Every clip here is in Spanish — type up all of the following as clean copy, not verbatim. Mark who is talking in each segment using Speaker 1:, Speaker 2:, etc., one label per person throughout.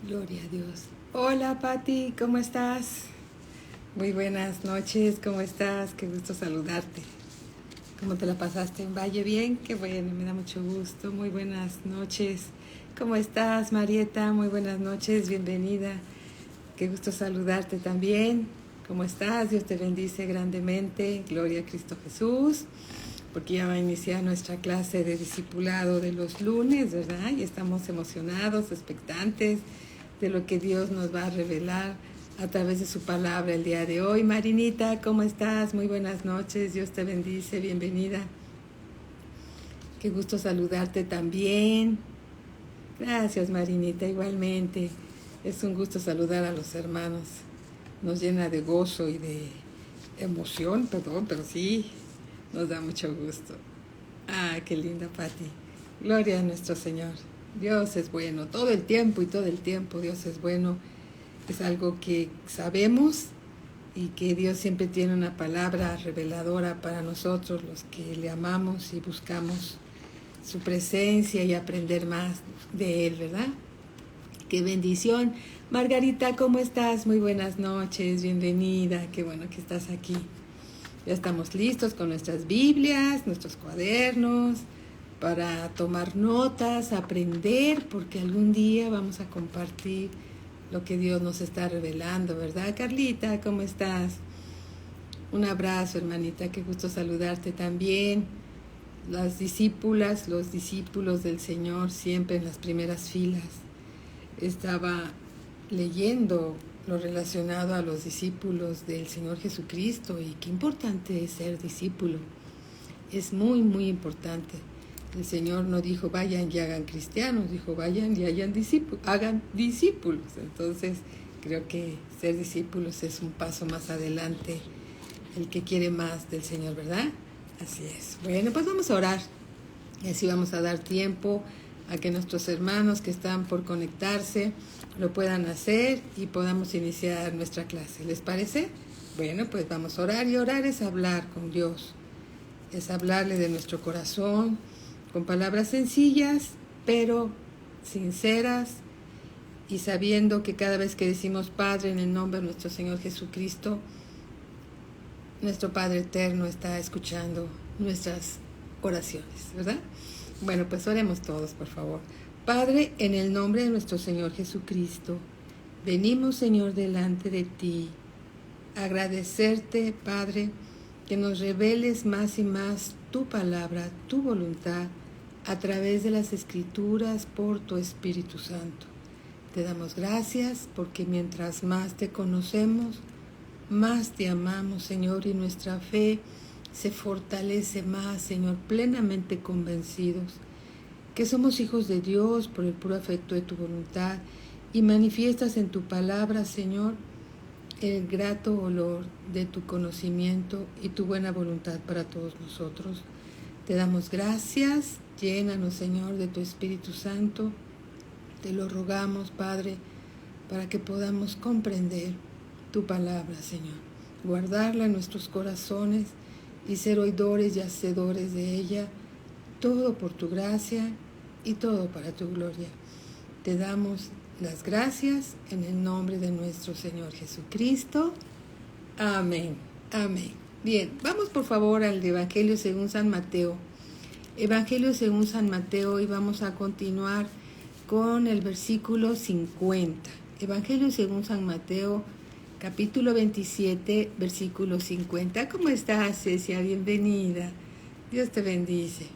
Speaker 1: Gloria a Dios. Hola Pati, ¿cómo estás? Muy buenas noches, ¿cómo estás? Qué gusto saludarte. ¿Cómo te la pasaste en Valle? Bien, qué bueno, me da mucho gusto. Muy buenas noches. ¿Cómo estás, Marieta? Muy buenas noches, bienvenida. Qué gusto saludarte también. ¿Cómo estás? Dios te bendice grandemente. Gloria a Cristo Jesús. Porque ya va a iniciar nuestra clase de discipulado de los lunes, ¿verdad? Y estamos emocionados, expectantes de lo que Dios nos va a revelar a través de su palabra el día de hoy. Marinita, ¿cómo estás? Muy buenas noches, Dios te bendice, bienvenida. Qué gusto saludarte también. Gracias, Marinita, igualmente. Es un gusto saludar a los hermanos. Nos llena de gozo y de emoción, perdón, pero sí, nos da mucho gusto. Ah, qué linda, Pati. Gloria a nuestro Señor. Dios es bueno, todo el tiempo y todo el tiempo Dios es bueno. Es algo que sabemos y que Dios siempre tiene una palabra reveladora para nosotros, los que le amamos y buscamos su presencia y aprender más de Él, ¿verdad? Qué bendición. Margarita, ¿cómo estás? Muy buenas noches, bienvenida, qué bueno que estás aquí. Ya estamos listos con nuestras Biblias, nuestros cuadernos, para tomar notas, aprender, porque algún día vamos a compartir lo que Dios nos está revelando, ¿verdad? Carlita, ¿cómo estás? Un abrazo, hermanita, qué gusto saludarte también. Las discípulas, los discípulos del Señor siempre en las primeras filas. Estaba leyendo lo relacionado a los discípulos del Señor Jesucristo y qué importante es ser discípulo. Es muy, muy importante. El Señor no dijo vayan y hagan cristianos, dijo vayan y hagan hagan discípulos. Entonces creo que ser discípulos es un paso más adelante, el que quiere más del Señor, ¿verdad? Así es. Bueno, pues vamos a orar y así vamos a dar tiempo a que nuestros hermanos que están por conectarse lo puedan hacer y podamos iniciar nuestra clase. ¿Les parece? Bueno, pues vamos a orar, y orar es hablar con Dios, es hablarle de nuestro corazón, con palabras sencillas, pero sinceras, y sabiendo que cada vez que decimos Padre en el nombre de nuestro Señor Jesucristo, nuestro Padre eterno está escuchando nuestras oraciones, ¿verdad? Bueno, pues oremos todos, por favor. Padre, en el nombre de nuestro Señor Jesucristo, venimos, Señor, delante de ti, agradecerte, Padre, que nos reveles más y más tu palabra, tu voluntad, a través de las Escrituras por tu Espíritu Santo. Te damos gracias porque mientras más te conocemos, más te amamos, Señor, y nuestra fe se fortalece más, Señor, plenamente convencidos que somos hijos de Dios por el puro afecto de tu voluntad y manifiestas en tu palabra, Señor, el grato olor de tu conocimiento y tu buena voluntad para todos nosotros. Te damos gracias, llénanos, Señor, de tu Espíritu Santo. Te lo rogamos, Padre, para que podamos comprender tu palabra, Señor, guardarla en nuestros corazones y ser oidores y hacedores de ella, todo por tu gracia y todo para tu gloria. Te damos las gracias en el nombre de nuestro Señor Jesucristo. Amén. Amén. Bien, vamos por favor al Evangelio según San Mateo. Evangelio según San Mateo, y vamos a continuar con el versículo 50. Evangelio según San Mateo, capítulo 27, versículo 50. ¿Cómo estás, Cecia? Bienvenida. Dios te bendice.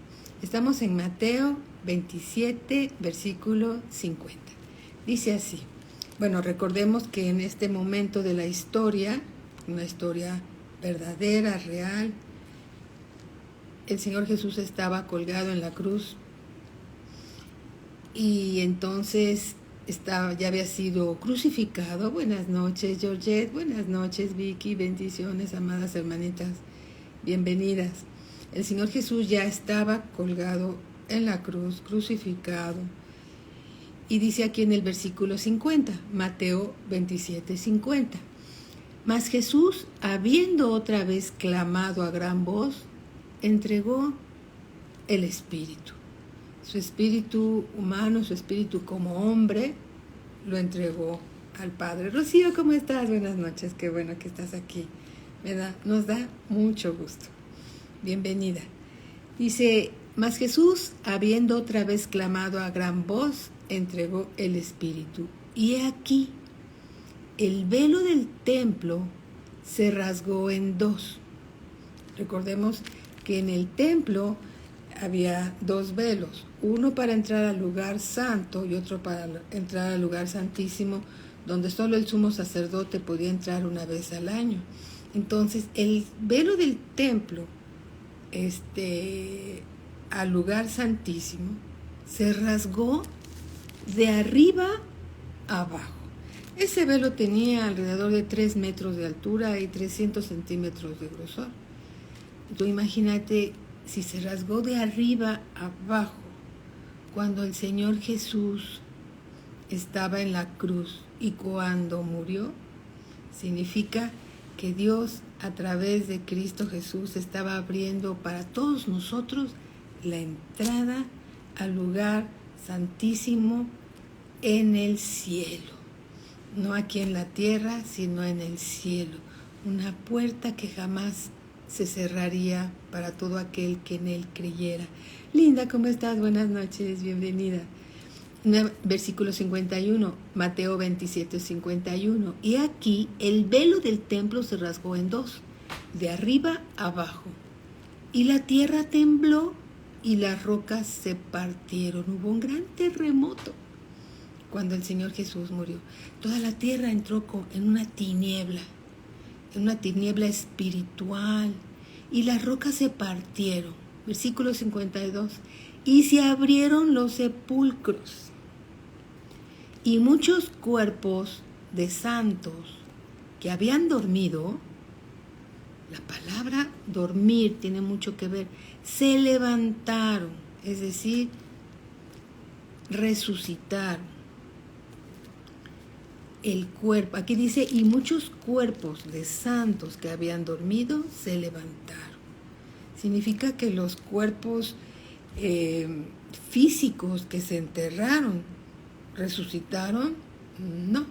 Speaker 1: Estamos en Mateo 27, versículo 50. Dice así. Bueno, recordemos que en este momento de la historia, una historia verdadera, real, el Señor Jesús estaba colgado en la cruz y entonces ya había sido crucificado. Buenas noches, Georgette. Buenas noches, Vicky. Bendiciones, amadas hermanitas. Bienvenidas. El Señor Jesús ya estaba colgado en la cruz, crucificado. Y dice aquí en el versículo 50, Mateo 27, 50. Mas Jesús, habiendo otra vez clamado a gran voz, entregó el Espíritu. Su espíritu humano, su espíritu como hombre, lo entregó al Padre. Rocío, ¿cómo estás? Buenas noches, qué bueno que estás aquí. Nos da mucho gusto. Bienvenida. Dice, mas Jesús, habiendo otra vez clamado a gran voz, entregó el Espíritu. Y he aquí, el velo del templo se rasgó en dos. Recordemos que en el templo había dos velos, uno para entrar al lugar santo y otro para entrar al lugar santísimo, donde solo el sumo sacerdote podía entrar una vez al año. Entonces, el velo del templo al lugar santísimo se rasgó de arriba a abajo. Ese velo tenía alrededor de 3 metros de altura y 300 centímetros de grosor. Tú imagínate si se rasgó de arriba a abajo cuando el Señor Jesús estaba en la cruz y cuando murió, significa que Dios a través de Cristo Jesús estaba abriendo para todos nosotros la entrada al lugar santísimo en el cielo. No aquí en la tierra, sino en el cielo. Una puerta que jamás se cerraría para todo aquel que en él creyera. Linda, ¿cómo estás? Buenas noches, bienvenida. Versículo 51, Mateo 27, 51. Y aquí el velo del templo se rasgó en dos, de arriba a abajo. Y la tierra tembló y las rocas se partieron. Hubo un gran terremoto cuando el Señor Jesús murió. Toda la tierra entró en una tiniebla espiritual, y las rocas se partieron. Versículo 52. Y se abrieron los sepulcros, y muchos cuerpos de santos que habían dormido, la palabra dormir tiene mucho que ver, se levantaron, es decir, resucitaron. El cuerpo, aquí dice, y muchos cuerpos de santos que habían dormido se levantaron. Significa que los cuerpos físicos que se enterraron resucitaron. No,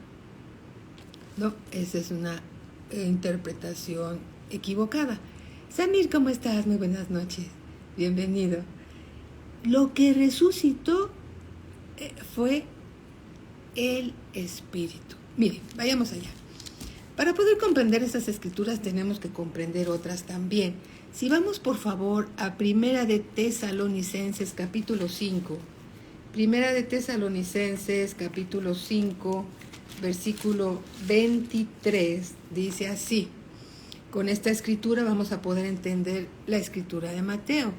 Speaker 1: esa es una interpretación equivocada. Samir, ¿cómo estás? Muy buenas noches, bienvenido. Lo que resucitó fue el Espíritu. Miren, vayamos allá. Para poder comprender estas escrituras tenemos que comprender otras también. Si vamos por favor a Primera de Tesalonicenses capítulo 5. Primera de Tesalonicenses capítulo 5, versículo 23, dice así. Con esta escritura vamos a poder entender la escritura de Mateo.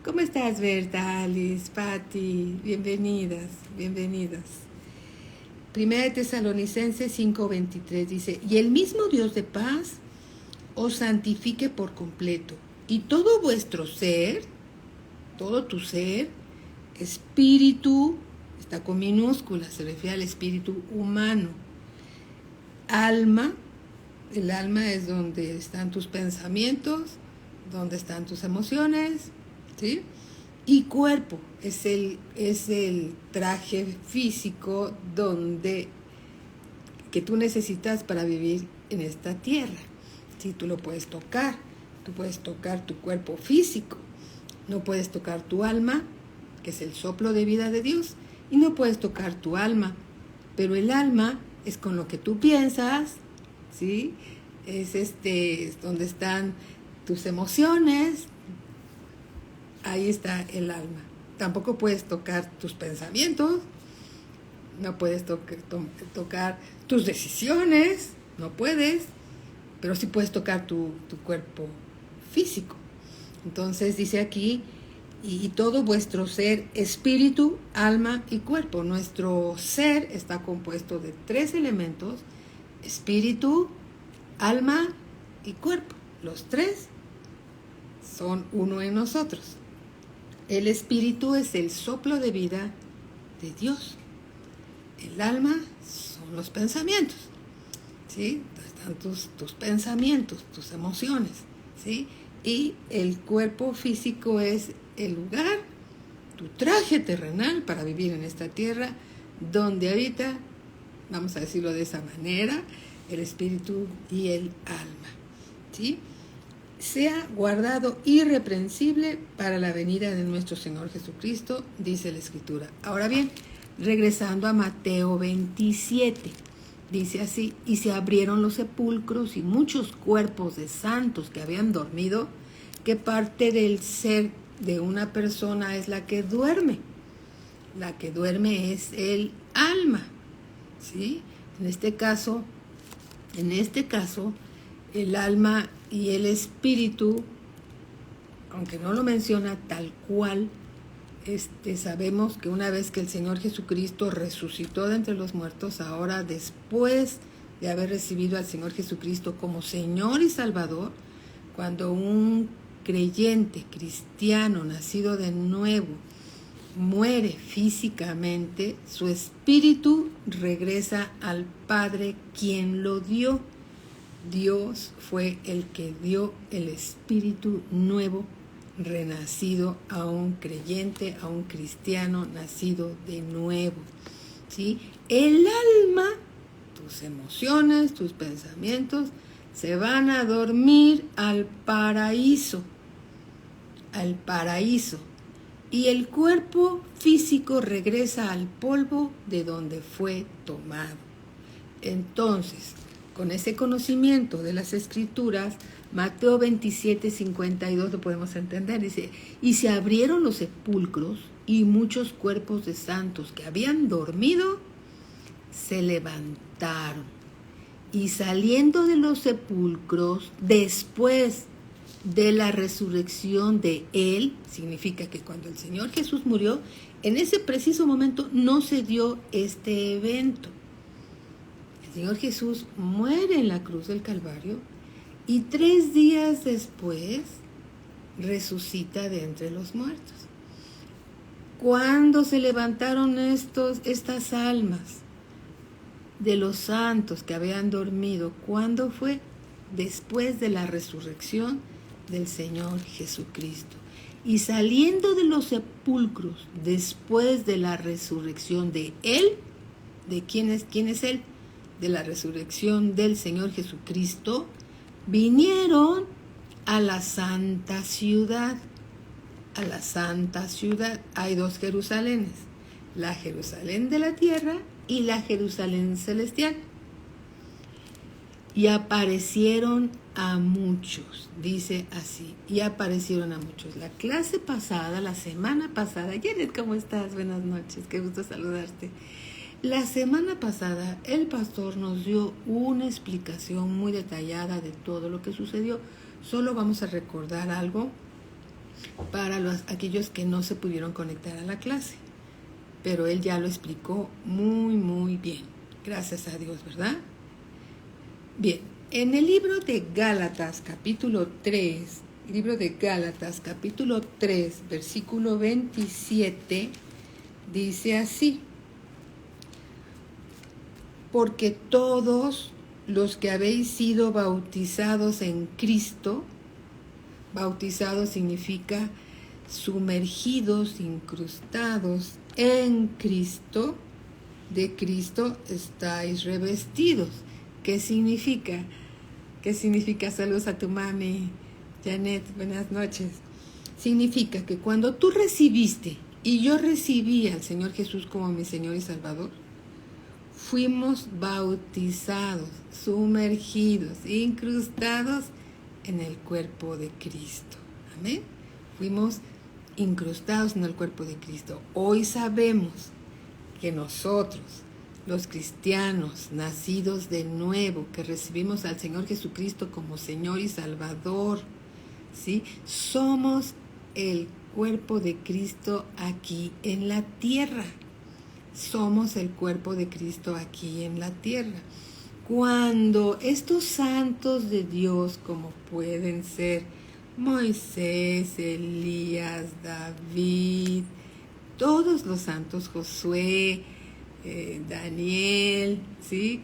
Speaker 1: ¿Cómo estás, Berta, Alice, Patti? Bienvenidas, bienvenidas. Primera de Tesalonicenses 5:23 dice, y el mismo Dios de paz os santifique por completo, y todo vuestro ser, todo tu ser, espíritu, está con minúscula, se refiere al espíritu humano, alma, el alma es donde están tus pensamientos, donde están tus emociones, ¿sí? Y cuerpo es el traje físico que tú necesitas para vivir en esta tierra. Sí, tú lo puedes tocar tu cuerpo físico, no puedes tocar tu alma, que es el soplo de vida de Dios, y no puedes tocar tu alma, pero el alma es con lo que tú piensas, ¿sí? Es donde están tus emociones. Ahí está el alma. Tampoco puedes tocar tus pensamientos, no puedes tocar tus decisiones, no puedes, pero sí puedes tocar tu cuerpo físico. Entonces dice aquí, y todo vuestro ser, espíritu, alma y cuerpo. Nuestro ser está compuesto de 3 elementos, espíritu, alma y cuerpo. Los 3 son uno en nosotros. El espíritu es el soplo de vida de Dios. El alma son los pensamientos, ¿sí? Están tus pensamientos, tus emociones, ¿sí? Y el cuerpo físico es el lugar, tu traje terrenal para vivir en esta tierra, donde habita vamos a decirlo de esa manera, el espíritu y el alma, ¿sí? Sea guardado irreprensible para la venida de nuestro Señor Jesucristo, dice la Escritura. Ahora bien, regresando a Mateo 27, dice así: y se abrieron los sepulcros y muchos cuerpos de santos que habían dormido. ¿Qué parte del ser de una persona es la que duerme? La que duerme es el alma, ¿sí? En este caso, el alma y el espíritu, aunque no lo menciona tal cual, sabemos que una vez que el Señor Jesucristo resucitó de entre los muertos, ahora después de haber recibido al Señor Jesucristo como Señor y Salvador, cuando un creyente cristiano nacido de nuevo muere físicamente, su espíritu regresa al Padre quien lo dio. Dios fue el que dio el espíritu nuevo, renacido a un creyente, a un cristiano nacido de nuevo, ¿sí? El alma, tus emociones, tus pensamientos, se van a dormir al paraíso, y el cuerpo físico regresa al polvo de donde fue tomado. Entonces, con ese conocimiento de las Escrituras, Mateo 27, 52 lo podemos entender. Dice: y se abrieron los sepulcros y muchos cuerpos de santos que habían dormido se levantaron. Y saliendo de los sepulcros, después de la resurrección de Él, significa que cuando el Señor Jesús murió, en ese preciso momento no se dio este evento. El Señor Jesús muere en la cruz del Calvario y 3 días después resucita de entre los muertos. ¿Cuándo se levantaron estas almas de los santos que habían dormido? ¿Cuándo fue? Después de la resurrección del Señor Jesucristo. Y saliendo de los sepulcros, después de la resurrección de Él, ¿de quién es Él? De la resurrección del Señor Jesucristo, vinieron a la santa ciudad. A la santa ciudad. Hay 2 Jerusalenes: la Jerusalén de la tierra y la Jerusalén celestial. Y aparecieron a muchos, dice así, y aparecieron a muchos. La clase pasada, la semana pasada, Janet, ¿cómo estás? Buenas noches, qué gusto saludarte. La semana pasada el pastor nos dio una explicación muy detallada de todo lo que sucedió. Solo vamos a recordar algo para aquellos que no se pudieron conectar a la clase, pero él ya lo explicó muy, muy bien. Gracias a Dios, ¿verdad? Bien, en el libro de Gálatas, capítulo 3, versículo 27, dice así: porque todos los que habéis sido bautizados en Cristo, bautizados significa sumergidos, incrustados en Cristo, de Cristo estáis revestidos. ¿Qué significa? ¿Qué significa? Saludos a tu mami, Janet, buenas noches. Significa que cuando tú recibiste, y yo recibí al Señor Jesús como mi Señor y Salvador, fuimos bautizados, sumergidos, incrustados en el cuerpo de Cristo. Amén. Fuimos incrustados en el cuerpo de Cristo. Hoy sabemos que nosotros, los cristianos nacidos de nuevo, que recibimos al Señor Jesucristo como Señor y Salvador, ¿sí? Somos el cuerpo de Cristo aquí en la tierra. Somos el cuerpo de Cristo aquí en la tierra. Cuando estos santos de Dios, como pueden ser Moisés, Elías, David, todos los santos, Josué, Daniel, ¿sí?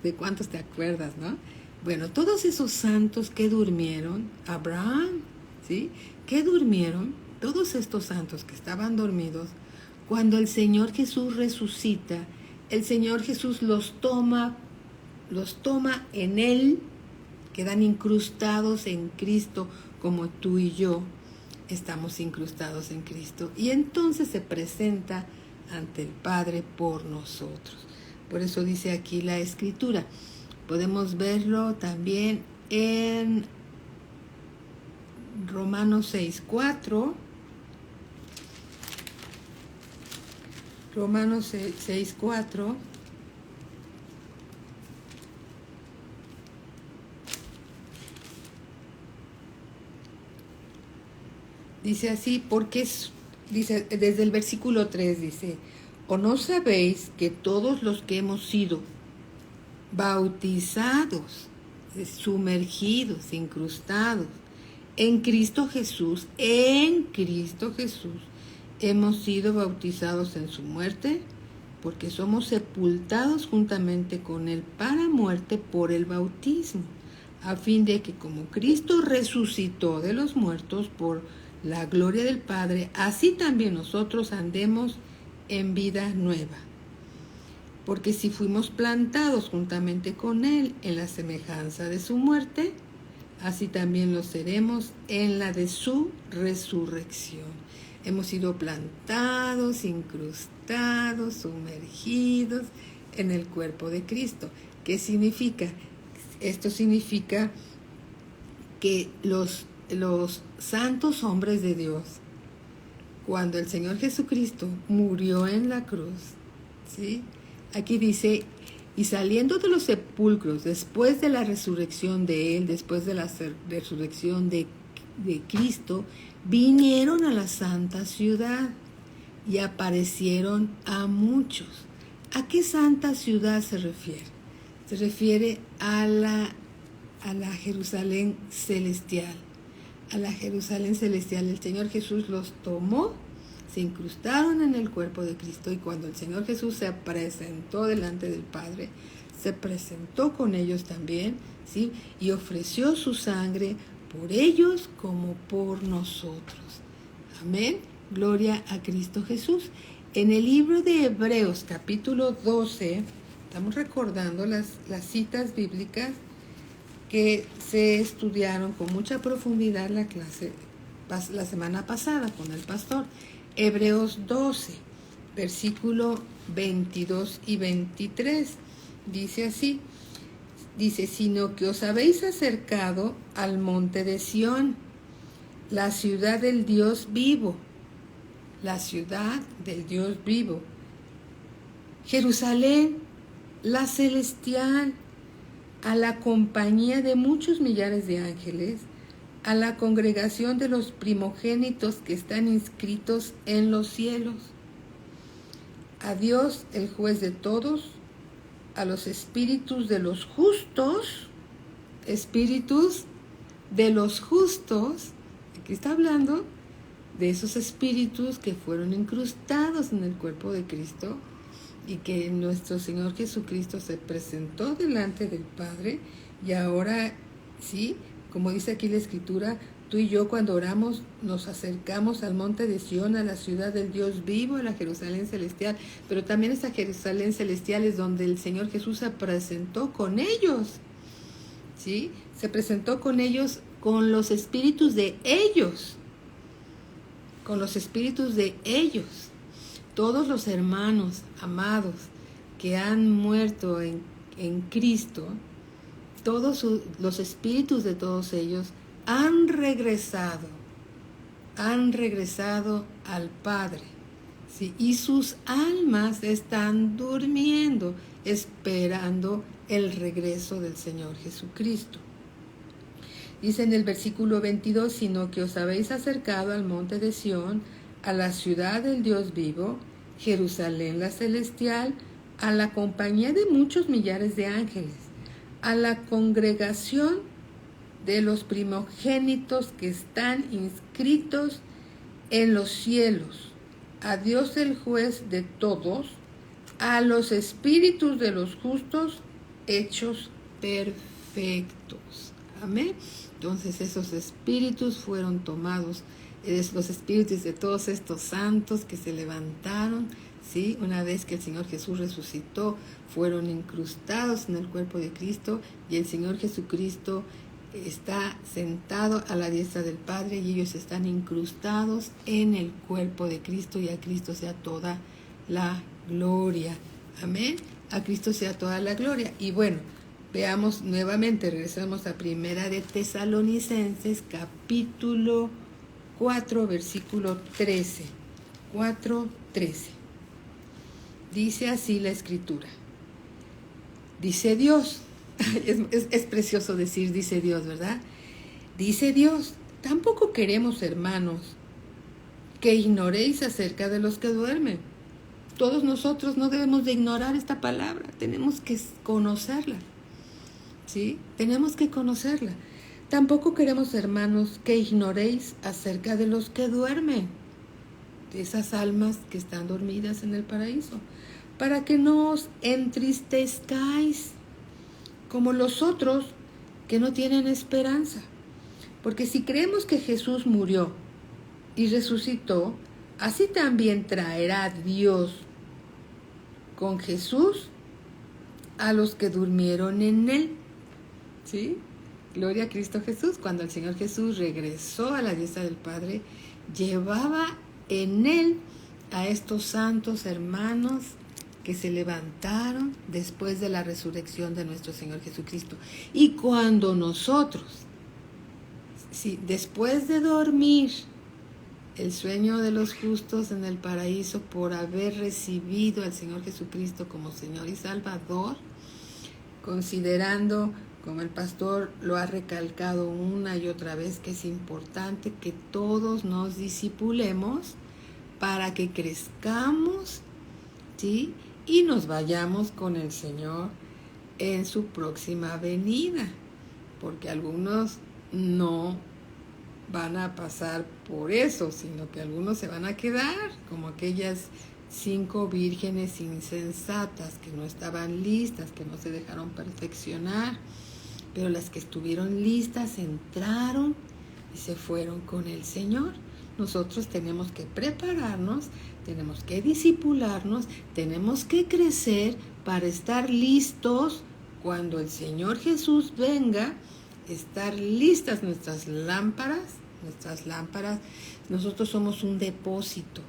Speaker 1: ¿De cuántos te acuerdas, no? Bueno, todos esos santos que durmieron, Abraham, ¿sí? Que durmieron, todos estos santos que estaban dormidos, cuando el Señor Jesús resucita, el Señor Jesús los toma en Él, quedan incrustados en Cristo, como tú y yo estamos incrustados en Cristo. Y entonces se presenta ante el Padre por nosotros. Por eso dice aquí la Escritura. Podemos verlo también en Romanos 6:4. Romanos 6:4. Dice así, dice, desde el versículo 3 dice, ¿o no sabéis que todos los que hemos sido bautizados, sumergidos, incrustados en Cristo Jesús, hemos sido bautizados en su muerte? Porque somos sepultados juntamente con Él para muerte por el bautismo, a fin de que como Cristo resucitó de los muertos por la gloria del Padre, así también nosotros andemos en vida nueva. Porque si fuimos plantados juntamente con Él en la semejanza de su muerte, así también lo seremos en la de su resurrección. Hemos sido plantados, incrustados, sumergidos en el cuerpo de Cristo. ¿Qué significa? Esto significa que los santos hombres de Dios, cuando el Señor Jesucristo murió en la cruz, ¿sí? Aquí dice, y saliendo de los sepulcros, después de la resurrección de Él, después de la resurrección de Cristo, vinieron a la santa ciudad y aparecieron a muchos. ¿A qué santa ciudad se refiere? Se refiere a la Jerusalén celestial. A la Jerusalén celestial. El Señor Jesús los tomó, se incrustaron en el cuerpo de Cristo, y cuando el Señor Jesús se presentó delante del Padre, se presentó con ellos también, ¿sí? Y ofreció su sangre por ellos como por nosotros. Amén. Gloria a Cristo Jesús. En el libro de Hebreos, capítulo 12, estamos recordando las citas bíblicas que se estudiaron con mucha profundidad la semana pasada con el pastor. Hebreos 12, versículo 22 y 23, dice así, dice, sino que os habéis acercado al monte de Sión, la ciudad del Dios vivo, Jerusalén, la celestial, a la compañía de muchos millares de ángeles, a la congregación de los primogénitos que están inscritos en los cielos, a Dios, el juez de todos, a los espíritus de los justos, aquí está hablando de esos espíritus que fueron incrustados en el cuerpo de Cristo, y que nuestro Señor Jesucristo se presentó delante del Padre, y ahora, sí, como dice aquí la Escritura, tú y yo cuando oramos nos acercamos al monte de Sión, a la ciudad del Dios vivo, a la Jerusalén celestial, pero también esa Jerusalén celestial es donde el Señor Jesús se presentó con ellos, ¿sí? Se presentó con ellos, con los espíritus de ellos, Todos los hermanos amados que han muerto en Cristo, todos los espíritus de todos ellos han regresado al Padre, ¿sí? Y sus almas están durmiendo, esperando el regreso del Señor Jesucristo. Dice en el versículo 22, sino que os habéis acercado al monte de Sión, a la ciudad del Dios vivo, Jerusalén la celestial, a la compañía de muchos millares de ángeles, a la congregación de los primogénitos que están inscritos en los cielos, a Dios el juez de todos, a los espíritus de los justos hechos perfectos. Amén. Entonces esos espíritus fueron tomados, los espíritus de todos estos santos que se levantaron, ¿sí? Una vez que el Señor Jesús resucitó, fueron incrustados en el cuerpo de Cristo y el Señor Jesucristo está sentado a la diestra del Padre y ellos están incrustados en el cuerpo de Cristo y a Cristo sea toda la gloria. Amén. A Cristo sea toda la gloria. Y bueno, veamos nuevamente, regresamos a Primera de Tesalonicenses, capítulo 4, versículo 13. 4:13. Dice así la Escritura. Dice Dios. Es precioso decir dice Dios, ¿verdad? Dice Dios, tampoco queremos, hermanos, que ignoréis acerca de los que duermen. Todos nosotros no debemos de ignorar esta palabra, tenemos que conocerla, ¿sí? Tenemos que conocerla. Tampoco queremos, hermanos, que ignoréis acerca de los que duermen, de esas almas que están dormidas en el paraíso, para que no os entristezcáis como los otros que no tienen esperanza. Porque si creemos que Jesús murió y resucitó, así también traerá Dios con Jesús a los que durmieron en él. ¿Sí? Gloria a Cristo Jesús. Cuando el Señor Jesús regresó a la diestra del Padre, llevaba en él a estos santos hermanos que se levantaron después de la resurrección de nuestro Señor Jesucristo. Y cuando nosotros, sí, después de dormir el sueño de los justos en el paraíso por haber recibido al Señor Jesucristo como Señor y Salvador, considerando, como el pastor lo ha recalcado una y otra vez, que es importante que todos nos discipulemos para que crezcamos, ¿sí? Y nos vayamos con el Señor en su próxima venida, porque algunos no van a pasar por eso, sino que algunos se van a quedar como aquellas 5 vírgenes insensatas que no estaban listas, que no se dejaron perfeccionar, pero las que estuvieron listas entraron y se fueron con el Señor. Nosotros tenemos que prepararnos, tenemos que discipularnos, tenemos que crecer para estar listos cuando el Señor Jesús venga, estar listas nuestras lámparas. Nosotros somos un depósito.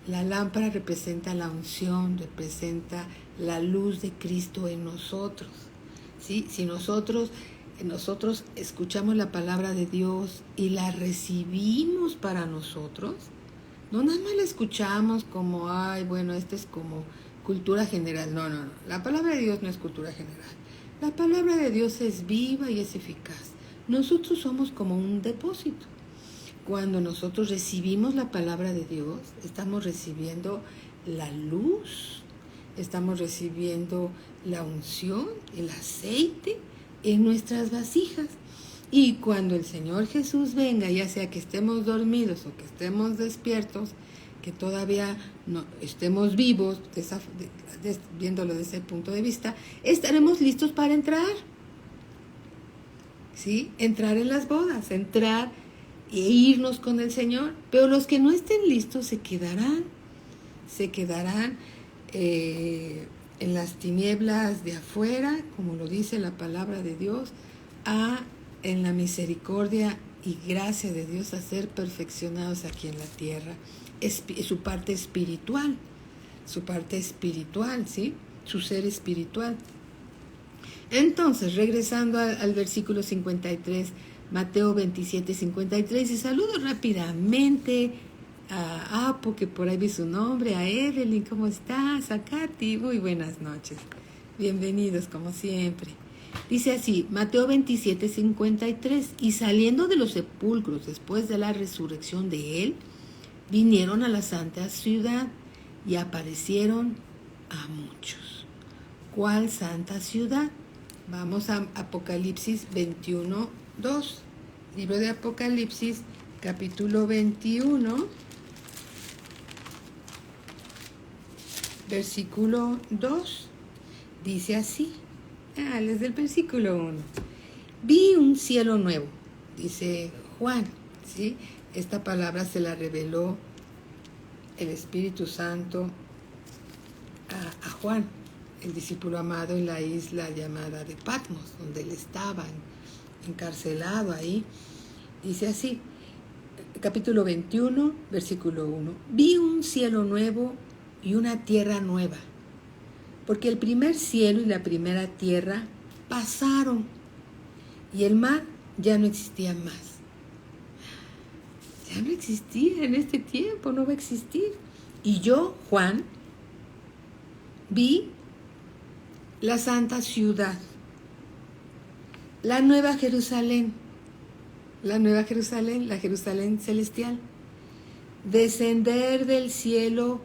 Speaker 1: La lámpara representa la unción, representa la luz de Cristo en nosotros. ¿Sí? Si nosotros escuchamos la palabra de Dios y la recibimos para nosotros, no nada más la escuchamos como, esto es como cultura general. No. La palabra de Dios no es cultura general. La palabra de Dios es viva y es eficaz. Nosotros somos como un depósito. Cuando nosotros recibimos la palabra de Dios, estamos recibiendo la luz, estamos recibiendo la unción, el aceite en nuestras vasijas. Y cuando el Señor Jesús venga, ya sea que estemos dormidos o que estemos despiertos, que todavía no estemos vivos, viéndolo desde ese punto de vista, estaremos listos para entrar. ¿Sí? Entrar en las bodas, entrar e irnos con el Señor. Pero los que no estén listos se quedarán en las tinieblas de afuera, como lo dice la palabra de Dios, en la misericordia y gracia de Dios a ser perfeccionados aquí en la tierra. Es su parte espiritual, ¿sí? Su ser espiritual. Entonces, regresando al versículo 53, Mateo 27:53, y saludo rápidamente a Apo, que por ahí vi su nombre, a Evelyn, ¿cómo estás? A Katy, muy buenas noches. Bienvenidos, como siempre. Dice así, Mateo 27:53, y saliendo de los sepulcros después de la resurrección de él, vinieron a la santa ciudad y aparecieron a muchos. ¿Cuál santa ciudad? Vamos a Apocalipsis 21:2. Libro de Apocalipsis, capítulo 21, versículo 2. Dice así, desde el versículo 1. Vi un cielo nuevo, dice Juan, ¿sí? Esta palabra se la reveló el Espíritu Santo a Juan, el discípulo amado, en la isla llamada de Patmos, donde él estaba encarcelado ahí. Dice así, capítulo 21, versículo 1. Vi un cielo nuevo y una tierra nueva, porque el primer cielo y la primera tierra pasaron, y el mar ya no existía más. Ya no existía en este tiempo, no va a existir. Y yo, Juan, vi la santa ciudad, la nueva Jerusalén, la Jerusalén celestial, descender del cielo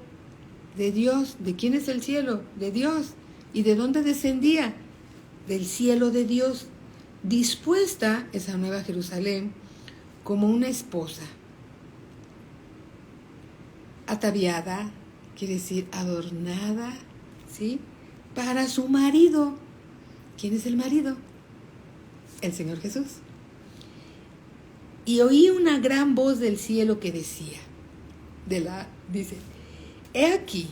Speaker 1: de Dios. ¿De quién es el cielo? De Dios. ¿Y de dónde descendía? Del cielo de Dios. Dispuesta esa nueva Jerusalén como una esposa, ataviada, quiere decir adornada, ¿sí?, para su marido. ¿Quién es el marido? El Señor Jesús. Y oí una gran voz del cielo que decía, dice, he aquí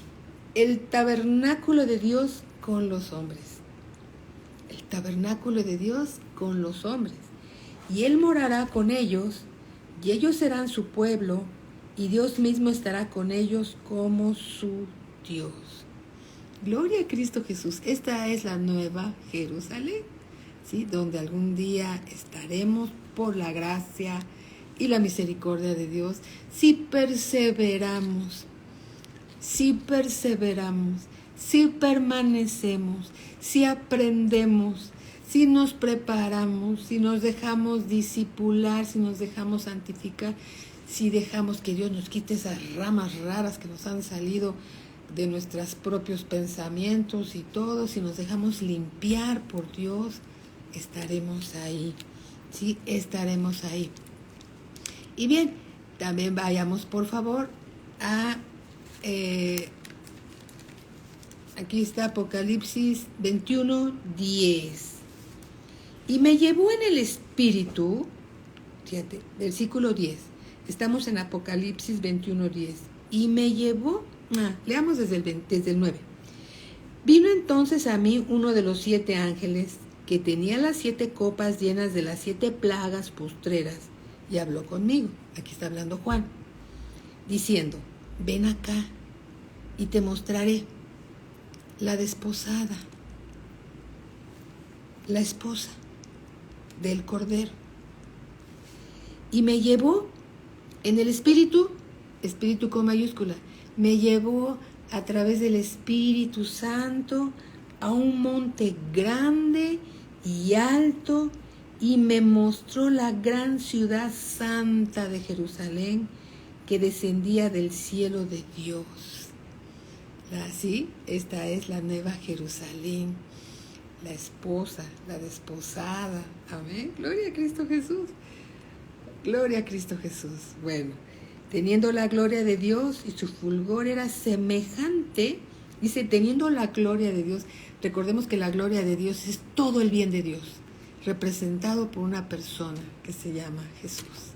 Speaker 1: el tabernáculo de Dios con los hombres. El tabernáculo de Dios con los hombres. Y Él morará con ellos, y ellos serán su pueblo, y Dios mismo estará con ellos como su Dios. Gloria a Cristo Jesús. Esta es la nueva Jerusalén, ¿sí?, donde algún día estaremos por la gracia y la misericordia de Dios, si perseveramos, si permanecemos, si aprendemos, si nos preparamos, si nos dejamos discipular, si nos dejamos santificar, si dejamos que Dios nos quite esas ramas raras que nos han salido de nuestros propios pensamientos y todo, si nos dejamos limpiar por Dios, estaremos ahí, sí, estaremos ahí. Y bien, también vayamos por favor a, aquí está Apocalipsis 21, 10. Y me llevó en el espíritu, fíjate, versículo 10, estamos en Apocalipsis 21, 10, y me llevó, leamos desde el 9. Vino entonces a mí uno de los 7 ángeles que tenía las 7 copas llenas de las 7 plagas postreras, y habló conmigo. Aquí está hablando Juan, diciendo, ven acá y te mostraré la desposada, la esposa del Cordero. Y me llevó en el espíritu con mayúscula, me llevó a través del Espíritu Santo a un monte grande y alto, y me mostró la gran ciudad santa de Jerusalén, que descendía del cielo de Dios. ¿Sí? Esta es la nueva Jerusalén, la esposa, la desposada. Amén. Gloria a Cristo Jesús. Gloria a Cristo Jesús. Bueno, teniendo la gloria de Dios, y su fulgor era semejante, dice, teniendo la gloria de Dios. Recordemos que la gloria de Dios es todo el bien de Dios, representado por una persona que se llama Jesús.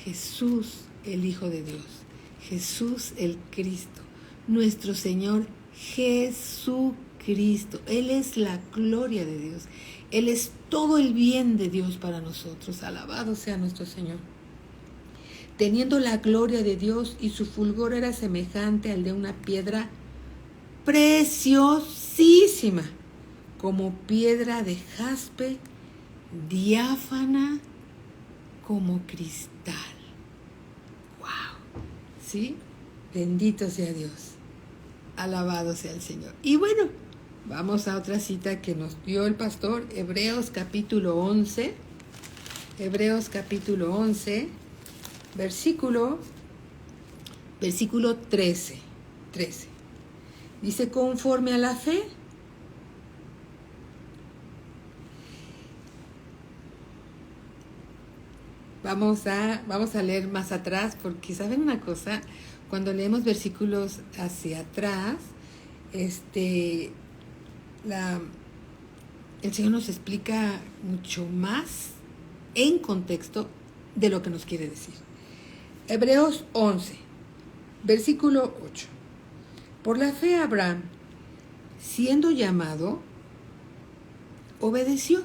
Speaker 1: Jesús, el Hijo de Dios. Jesús, el Cristo. Nuestro Señor Jesucristo. Él es la gloria de Dios. Él es todo el bien de Dios para nosotros. Alabado sea nuestro Señor. Teniendo la gloria de Dios, y su fulgor era semejante al de una piedra preciosísima, como piedra de jaspe, diáfana como cristal. ¡Wow! ¿Sí? Bendito sea Dios. Alabado sea el Señor. Y bueno, vamos a otra cita que nos dio el pastor, Hebreos capítulo 11. Hebreos capítulo 11, versículo 13. Dice, conforme a la fe, vamos a leer más atrás, porque ¿saben una cosa? Cuando leemos versículos hacia atrás, el Señor nos explica mucho más en contexto de lo que nos quiere decir. Hebreos 11, Versículo 8. Por la fe Abraham, siendo llamado, obedeció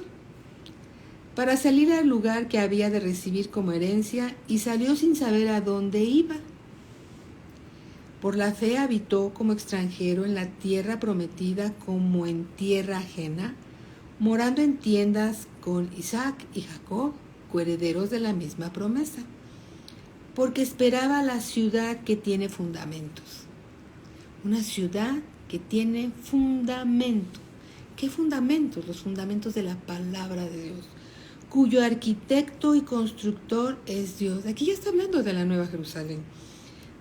Speaker 1: para salir al lugar que había de recibir como herencia y salió sin saber a dónde iba. Por la fe habitó como extranjero en la tierra prometida como en tierra ajena, morando en tiendas con Isaac y Jacob, coherederos de la misma promesa, porque esperaba la ciudad que tiene fundamentos. Una ciudad que tiene fundamento. ¿Qué fundamentos? Los fundamentos de la palabra de Dios, cuyo arquitecto y constructor es Dios. Aquí ya está hablando de la Nueva Jerusalén.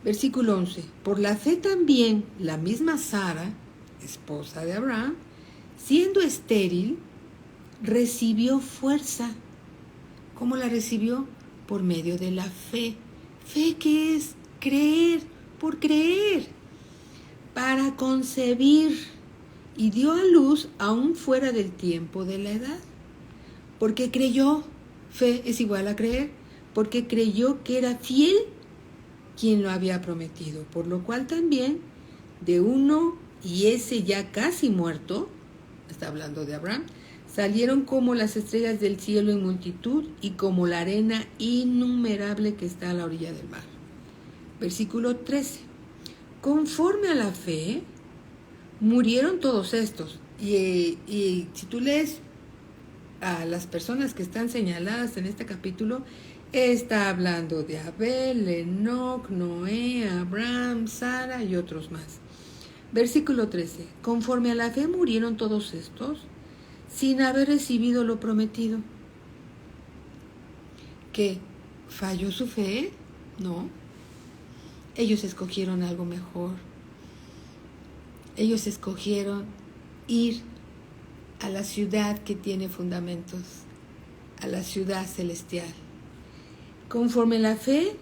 Speaker 1: Versículo 11. Por la fe también la misma Sara, esposa de Abraham, siendo estéril, recibió fuerza. ¿Cómo la recibió? Por medio de la fe. ¿Fe qué es? Creer, por creer, para concebir, y dio a luz aún fuera del tiempo de la edad. Porque creyó, fe es igual a creer, porque creyó que era fiel quien lo había prometido, por lo cual también de uno y ese ya casi muerto, está hablando de Abraham, salieron como las estrellas del cielo en multitud y como la arena innumerable que está a la orilla del mar. Versículo 13. Conforme a la fe, murieron todos estos. Y si tú lees a las personas que están señaladas en este capítulo, está hablando de Abel, Enoc, Noé, Abraham, Sara y otros más. Versículo 13. Conforme a la fe murieron todos estos sin haber recibido lo prometido. ¿Qué? ¿Falló su fe? No. Ellos escogieron algo mejor. Ellos escogieron ir a la ciudad que tiene fundamentos, a la ciudad celestial. Conforme a la fe,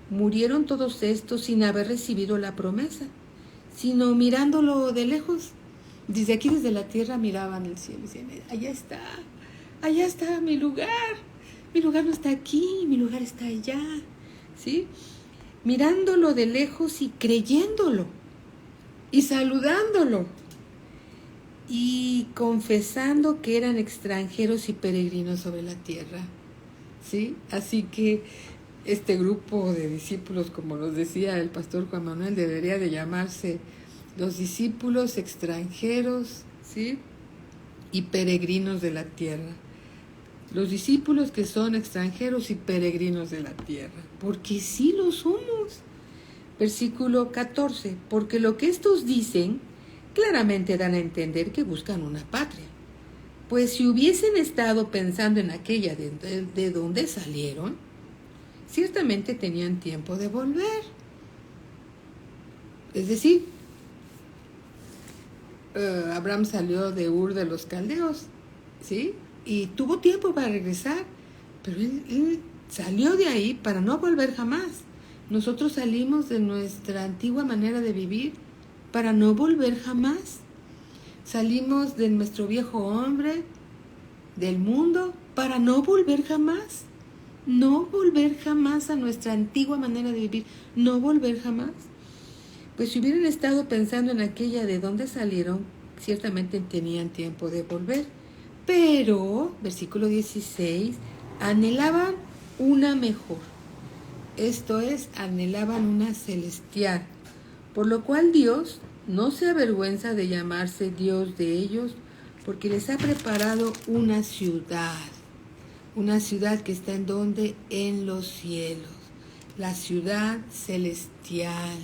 Speaker 1: murieron todos estos sin haber recibido la promesa, sino mirándolo de lejos. Desde aquí, desde la tierra, miraban el cielo y decían, allá está mi lugar no está aquí, mi lugar está allá, ¿sí? Mirándolo de lejos y creyéndolo, y saludándolo, y confesando que eran extranjeros y peregrinos sobre la tierra, ¿sí? Así que este grupo de discípulos, como nos decía el pastor Juan Manuel, debería de llamarse los discípulos extranjeros, ¿sí? Y peregrinos de la tierra. Los discípulos que son extranjeros y peregrinos de la tierra, porque sí lo somos. Versículo 14, porque lo que estos dicen claramente dan a entender que buscan una patria. Pues si hubiesen estado pensando en aquella de donde salieron, ciertamente tenían tiempo de volver. Es decir, Abraham salió de Ur de los Caldeos, ¿sí? Y tuvo tiempo para regresar, pero él salió de ahí para no volver jamás. Nosotros salimos de nuestra antigua manera de vivir para no volver jamás. Salimos de nuestro viejo hombre, del mundo, para no volver jamás. No volver jamás a nuestra antigua manera de vivir. No volver jamás. Pues si hubieran estado pensando en aquella de donde salieron, ciertamente tenían tiempo de volver. Pero, versículo 16, anhelaban una mejor. Esto es, anhelaban una celestial. Por lo cual Dios no se avergüenza de llamarse Dios de ellos, porque les ha preparado una ciudad. Una ciudad que está en donde? En los cielos. La ciudad celestial.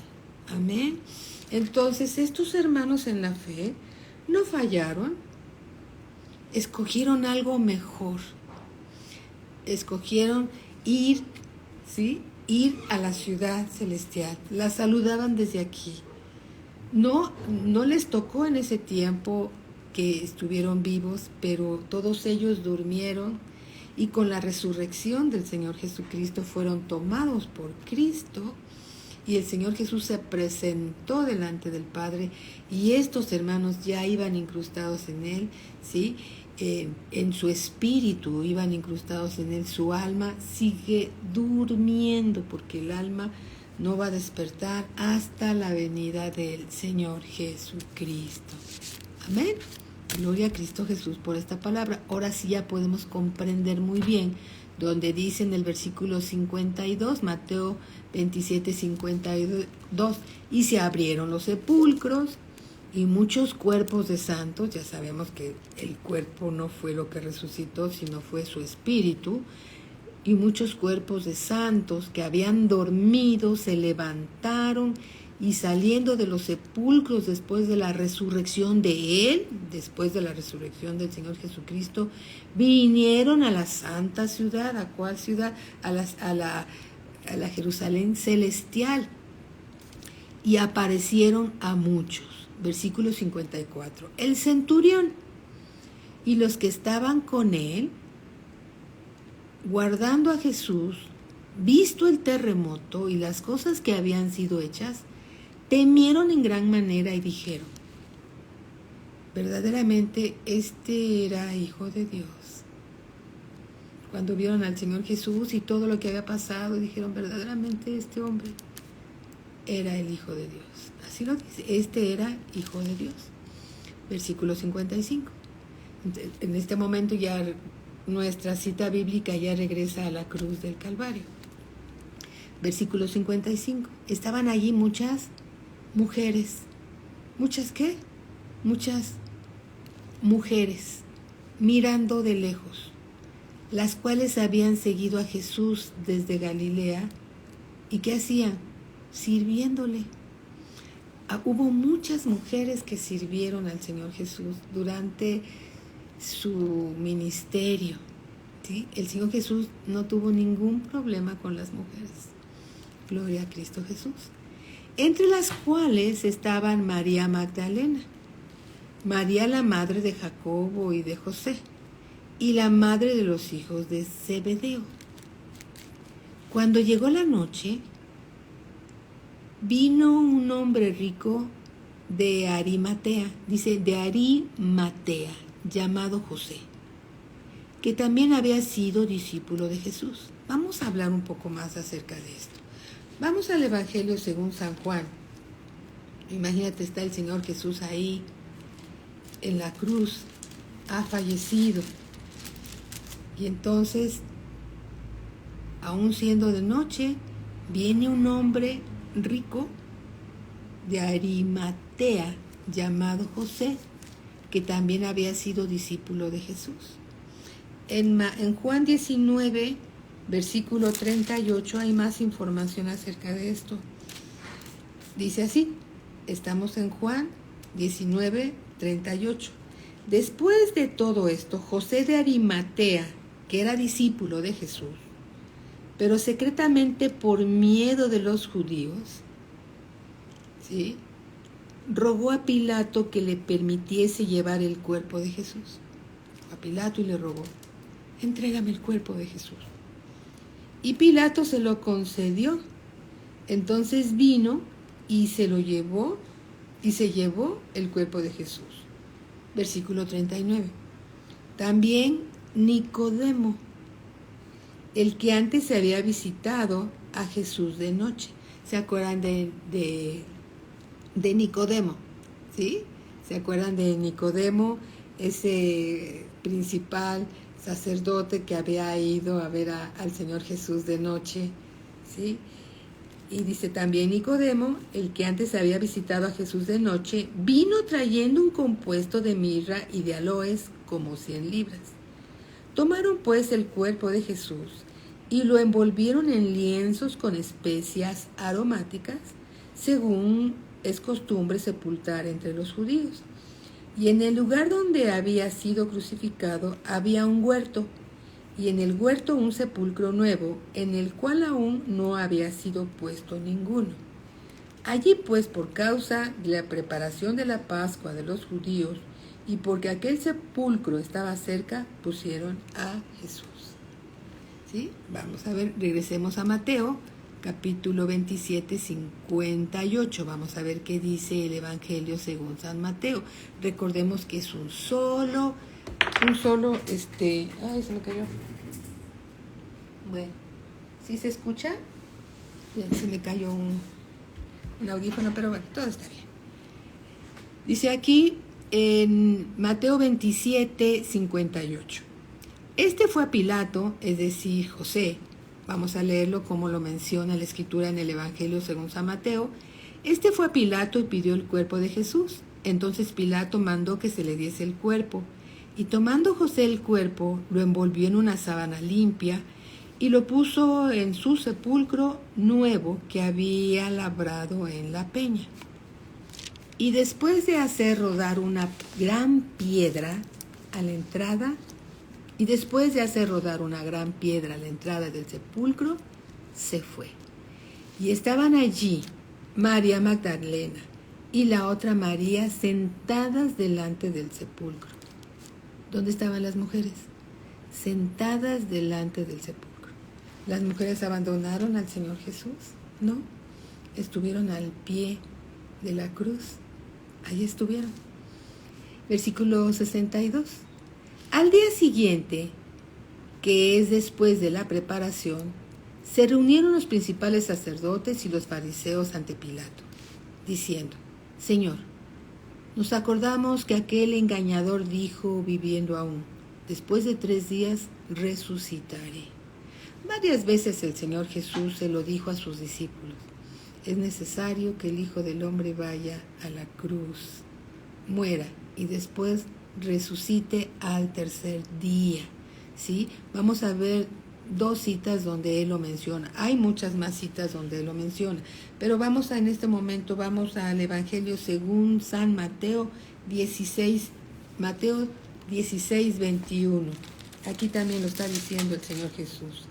Speaker 1: Amén. Entonces, estos hermanos en la fe no fallaron. Escogieron algo mejor. Escogieron ir, ¿sí? Ir a la ciudad celestial. La saludaban desde aquí. No les tocó en ese tiempo que estuvieron vivos, pero todos ellos durmieron y con la resurrección del Señor Jesucristo fueron tomados por Cristo. Y el Señor Jesús se presentó delante del Padre y estos hermanos ya iban incrustados en Él, ¿sí? En su espíritu iban incrustados en Él. Su alma sigue durmiendo porque el alma no va a despertar hasta la venida del Señor Jesucristo. Amén. Gloria a Cristo Jesús por esta palabra. Ahora sí ya podemos comprender muy bien donde dice en el versículo 52, Mateo 27, 52, y se abrieron los sepulcros y muchos cuerpos de santos. Ya sabemos que el cuerpo no fue lo que resucitó, sino fue su espíritu. Y muchos cuerpos de santos que habían dormido se levantaron y saliendo de los sepulcros después de la resurrección de Él, después de la resurrección del Señor Jesucristo, vinieron a la santa ciudad. ¿A cuál ciudad? A la Jerusalén celestial. Y aparecieron a muchos. Versículo 54. El centurión y los que estaban con él, guardando a Jesús, visto el terremoto y las cosas que habían sido hechas, temieron en gran manera y dijeron: verdaderamente este era Hijo de Dios. Cuando vieron al Señor Jesús y todo lo que había pasado, dijeron: verdaderamente este hombre era el Hijo de Dios. Así lo dice, este era Hijo de Dios. Versículo 55. En este momento ya nuestra cita bíblica ya regresa a la cruz del Calvario. Versículo 55. Estaban allí muchas mujeres. ¿Muchas qué? Muchas mujeres mirando de lejos, las cuales habían seguido a Jesús desde Galilea. ¿Y qué hacían? Sirviéndole. Hubo muchas mujeres que sirvieron al Señor Jesús durante su ministerio, ¿sí? El Señor Jesús no tuvo ningún problema con las mujeres. Gloria a Cristo Jesús. Entre las cuales estaban María Magdalena, María la madre de Jacobo y de José, y la madre de los hijos de Zebedeo. Cuando llegó la noche, vino un hombre rico de Arimatea, dice de Arimatea, llamado José, que también había sido discípulo de Jesús. Vamos a hablar un poco más acerca de esto. Vamos al Evangelio según San Juan. Imagínate, está el Señor Jesús ahí en la cruz, ha fallecido. Y entonces, aún siendo de noche, viene un hombre rico de Arimatea llamado José, que también había sido discípulo de Jesús. En Juan 19, versículo 38, hay más información acerca de esto. Dice así, estamos en Juan 19, 38. Después de todo esto, José de Arimatea, que era discípulo de Jesús, pero secretamente por miedo de los judíos, ¿sí?, rogó a Pilato que le permitiese llevar el cuerpo de Jesús. A Pilato y le rogó: entrégame el cuerpo de Jesús. Y Pilato se lo concedió. Entonces vino y se lo llevó, y se llevó el cuerpo de Jesús. Versículo 39. También Nicodemo, el que antes se había visitado a Jesús de noche. ¿Se acuerdan de Nicodemo? ¿Sí? ¿Se acuerdan de Nicodemo, ese principal sacerdote que había ido a ver al Señor Jesús de noche? ¿Sí? Y dice también Nicodemo, el que antes había visitado a Jesús de noche, vino trayendo un compuesto de mirra y de aloes como 100 libras. Tomaron pues el cuerpo de Jesús y lo envolvieron en lienzos con especias aromáticas, según es costumbre sepultar entre los judíos. Y en el lugar donde había sido crucificado había un huerto, y en el huerto un sepulcro nuevo, en el cual aún no había sido puesto ninguno. Allí pues, por causa de la preparación de la Pascua de los judíos, y porque aquel sepulcro estaba cerca, pusieron a Jesús. ¿Sí? Vamos a ver, regresemos a Mateo, capítulo 27, 58. Vamos a ver qué dice el Evangelio según San Mateo. Recordemos que es un solo, ay, se me cayó. Bueno, ¿sí se escucha? Bien, se me cayó un audífono, pero bueno, todo está bien. Dice aquí en Mateo 27, 58. Este fue a Pilato, es decir, José. Vamos a leerlo como lo menciona la escritura en el Evangelio según San Mateo. Este fue a Pilato y pidió el cuerpo de Jesús. Entonces Pilato mandó que se le diese el cuerpo. Y tomando José el cuerpo, lo envolvió en una sábana limpia y lo puso en su sepulcro nuevo que había labrado en la peña. Y después de hacer rodar una gran piedra a la entrada, del sepulcro, se fue. Y estaban allí María Magdalena y la otra María sentadas delante del sepulcro. ¿Dónde estaban las mujeres? Sentadas delante del sepulcro. ¿Las mujeres abandonaron al Señor Jesús? No, estuvieron al pie de la cruz. Ahí estuvieron. Versículo 62. Al día siguiente, que es después de la preparación, se reunieron los principales sacerdotes y los fariseos ante Pilato, diciendo: Señor, nos acordamos que aquel engañador dijo, viviendo aún, después de 3 días resucitaré. Varias veces el Señor Jesús se lo dijo a sus discípulos: es necesario que el Hijo del Hombre vaya a la cruz, muera y después resucite al 3er día. ¿Sí? Vamos a ver 2 citas donde Él lo menciona. Hay muchas más citas donde Él lo menciona, pero en este momento vamos al Evangelio según San Mateo 16, 21. Aquí también lo está diciendo el Señor Jesús.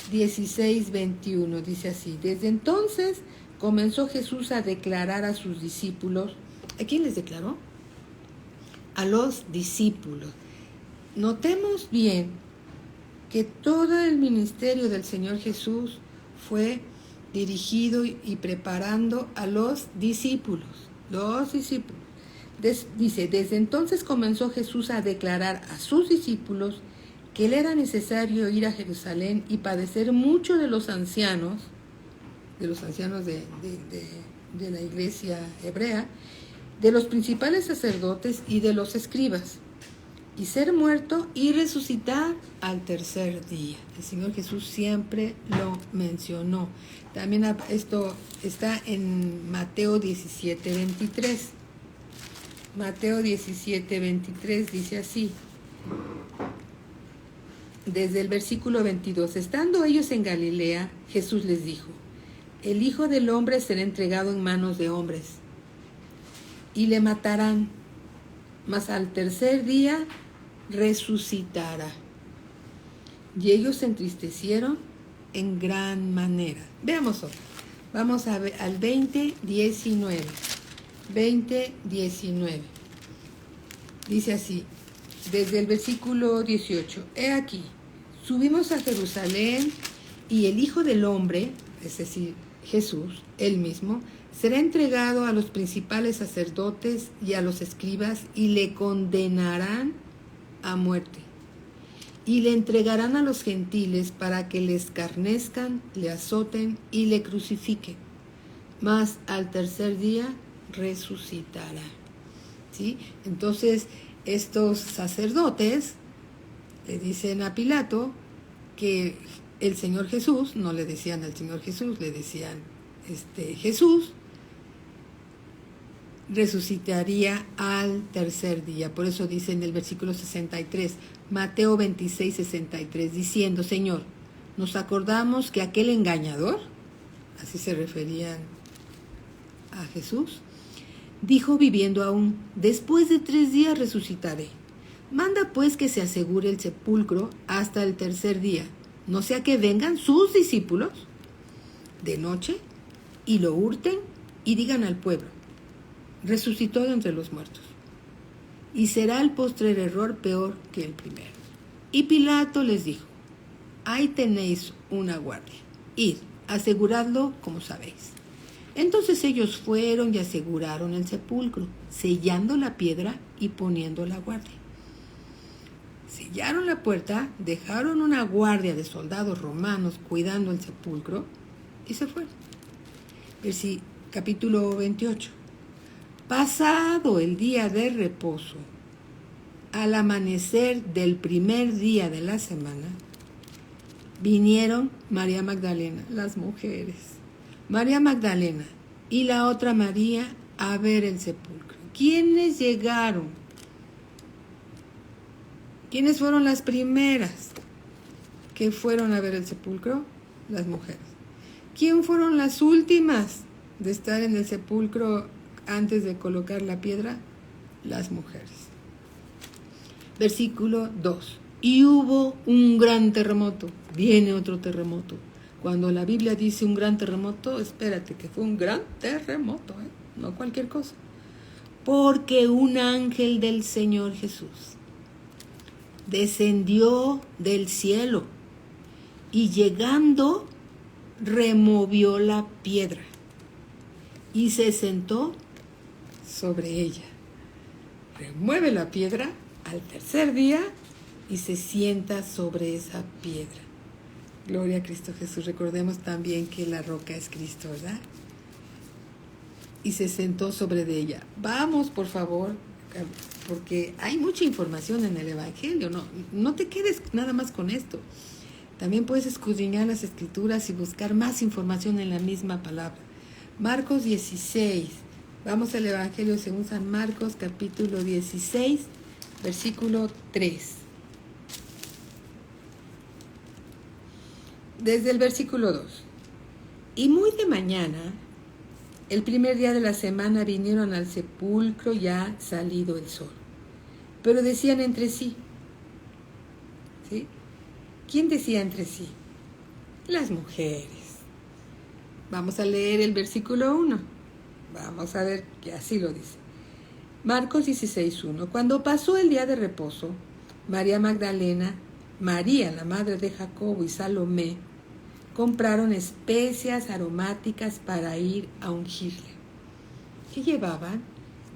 Speaker 1: 16, 21 dice así: desde entonces comenzó Jesús a declarar a sus discípulos. ¿A quién les declaró? A los discípulos. Notemos bien que todo el ministerio del Señor Jesús fue dirigido y preparando a los discípulos. Dice, desde entonces comenzó Jesús a declarar a sus discípulos que le era necesario ir a Jerusalén y padecer mucho de los ancianos de la iglesia hebrea, de los principales sacerdotes y de los escribas, y ser muerto y resucitar al 3er día. El Señor Jesús siempre lo mencionó. También esto está en Mateo 17, 23. Mateo 17, 23 dice así, desde el versículo 22. Estando ellos en Galilea, Jesús les dijo: el Hijo del Hombre será entregado en manos de hombres, y le matarán, mas al 3er día resucitará. Y ellos se entristecieron en gran manera. Veamos otro. Vamos a ver al 20:19. 20:19. Dice así, desde el versículo 18. He aquí, subimos a Jerusalén, y el Hijo del Hombre, es decir, Jesús, él mismo, será entregado a los principales sacerdotes y a los escribas, y le condenarán a muerte. Y le entregarán a los gentiles para que le escarnezcan, le azoten y le crucifiquen. Mas al 3er día resucitará. ¿Sí? Entonces, estos sacerdotes le dicen a Pilato que el Señor Jesús, no le decían al Señor Jesús, le decían Jesús, resucitaría al 3er día. Por eso dice en el versículo 63, Mateo 26, 63, diciendo: Señor, nos acordamos que aquel engañador, así se referían a Jesús, dijo, viviendo aún, después de 3 días resucitaré. Manda pues que se asegure el sepulcro hasta el 3er día, no sea que vengan sus discípulos de noche y lo hurten y digan al pueblo: resucitó de entre los muertos. Y será el postrer error peor que el primero. Y Pilato les dijo: ahí tenéis una guardia, id, aseguradlo como sabéis. Entonces ellos fueron y aseguraron el sepulcro, sellando la piedra y poniendo la guardia. Sellaron la puerta, dejaron una guardia de soldados romanos cuidando el sepulcro y se fueron. Capítulo 28. Pasado el día de reposo, al amanecer del primer día de la semana, vinieron María Magdalena, las mujeres, María Magdalena y la otra María a ver el sepulcro. ¿Quiénes llegaron? ¿Quiénes fueron las primeras que fueron a ver el sepulcro? Las mujeres. ¿Quién fueron las últimas de estar en el sepulcro antes de colocar la piedra? Las mujeres. Versículo 2. Y hubo un gran terremoto. Viene otro terremoto. Cuando la Biblia dice un gran terremoto, espérate que fue un gran terremoto, no cualquier cosa. Porque un ángel del Señor Jesús descendió del cielo y llegando removió la piedra y se sentó sobre ella. Remueve la piedra al tercer día y se sienta sobre esa piedra. Gloria a Cristo Jesús. Recordemos también que la roca es Cristo, ¿verdad? Y se sentó sobre ella. Vamos, por favor, porque hay mucha información en el Evangelio. No te quedes nada más con esto. También puedes escudriñar las Escrituras y buscar más información en la misma palabra. Marcos 16. Vamos al Evangelio según San Marcos, capítulo 16, versículo 3. Desde el versículo 2. Y muy de mañana, el primer día de la semana, vinieron al sepulcro ya salido el sol. Pero decían entre sí. ¿Sí? ¿Quién decía entre sí? Las mujeres. Vamos a leer el versículo 1. Vamos a ver que así lo dice. Marcos 16:1. Cuando pasó el día de reposo, María Magdalena, María, la madre de Jacobo, y Salomé compraron especias aromáticas para ir a ungirle. ¿Qué llevaban?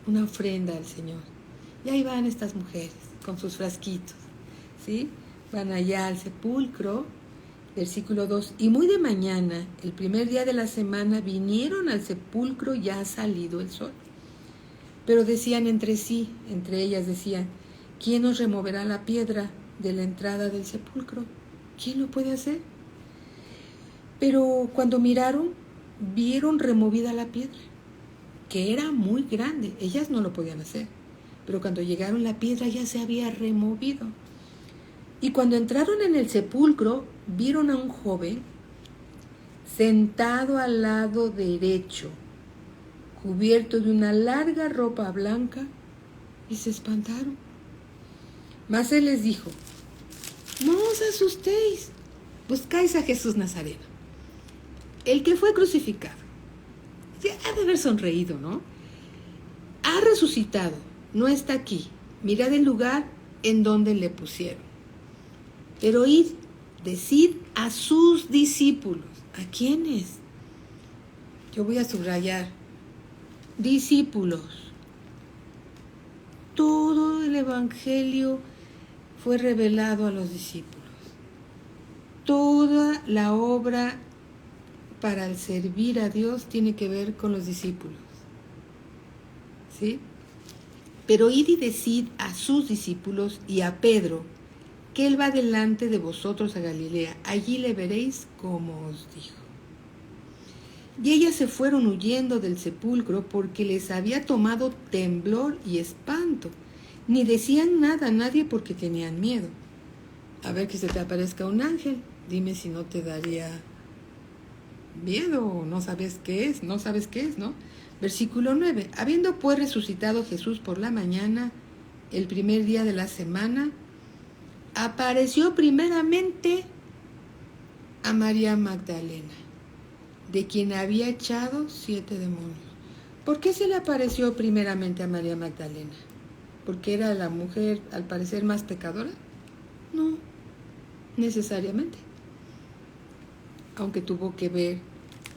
Speaker 1: Una ofrenda al Señor. Y ahí van estas mujeres con sus frasquitos, ¿sí? Van allá al sepulcro, versículo 2. Y muy de mañana, el primer día de la semana, vinieron al sepulcro ya salido el sol. Pero decían entre sí, entre ellas decían, ¿quién nos removerá la piedra de la entrada del sepulcro? ¿Quién lo puede hacer? Pero cuando miraron, vieron removida la piedra, que era muy grande. Ellas no lo podían hacer. Pero cuando llegaron, la piedra ya se había removido. Y cuando entraron en el sepulcro, vieron a un joven sentado al lado derecho, cubierto de una larga ropa blanca, y se espantaron. Mas él les dijo, no os asustéis, buscáis a Jesús Nazareno, el que fue crucificado. Ya ha de haber sonreído, ¿no? Ha resucitado, no está aquí. Mirad el lugar en donde le pusieron. Pero id, decid a sus discípulos. ¿A quiénes? Yo voy a subrayar. Discípulos. Todo el Evangelio fue revelado a los discípulos. Toda la obra para el servir a Dios tiene que ver con los discípulos. ¿Sí? Pero id y decid a sus discípulos y a Pedro que él va delante de vosotros a Galilea. Allí le veréis como os dijo. Y ellas se fueron huyendo del sepulcro porque les había tomado temblor y espanto. Ni decían nada a nadie porque tenían miedo. A ver que se te aparezca un ángel. Dime si no te daría miedo o no sabes qué es, ¿no? Versículo 9. Habiendo pues resucitado Jesús por la mañana, el primer día de la semana, apareció primeramente a María Magdalena, de quien había echado 7 demonios. ¿Por qué se le apareció primeramente a María Magdalena? ¿Porque era la mujer, al parecer, más pecadora? No, necesariamente. Aunque tuvo que ver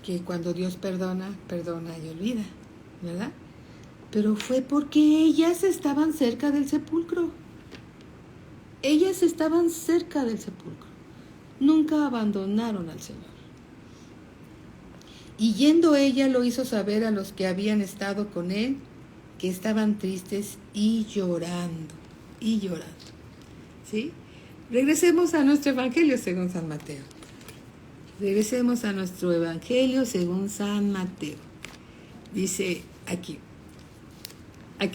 Speaker 1: que cuando Dios perdona, perdona y olvida, ¿verdad? Pero fue porque ellas estaban cerca del sepulcro. Ellas estaban cerca del sepulcro. Nunca abandonaron al Señor. Y yendo ella lo hizo saber a los que habían estado con él, que estaban tristes y llorando, y llorando. ¿Sí? Regresemos a nuestro Evangelio según San Mateo. Regresemos a nuestro Evangelio según San Mateo. Dice aquí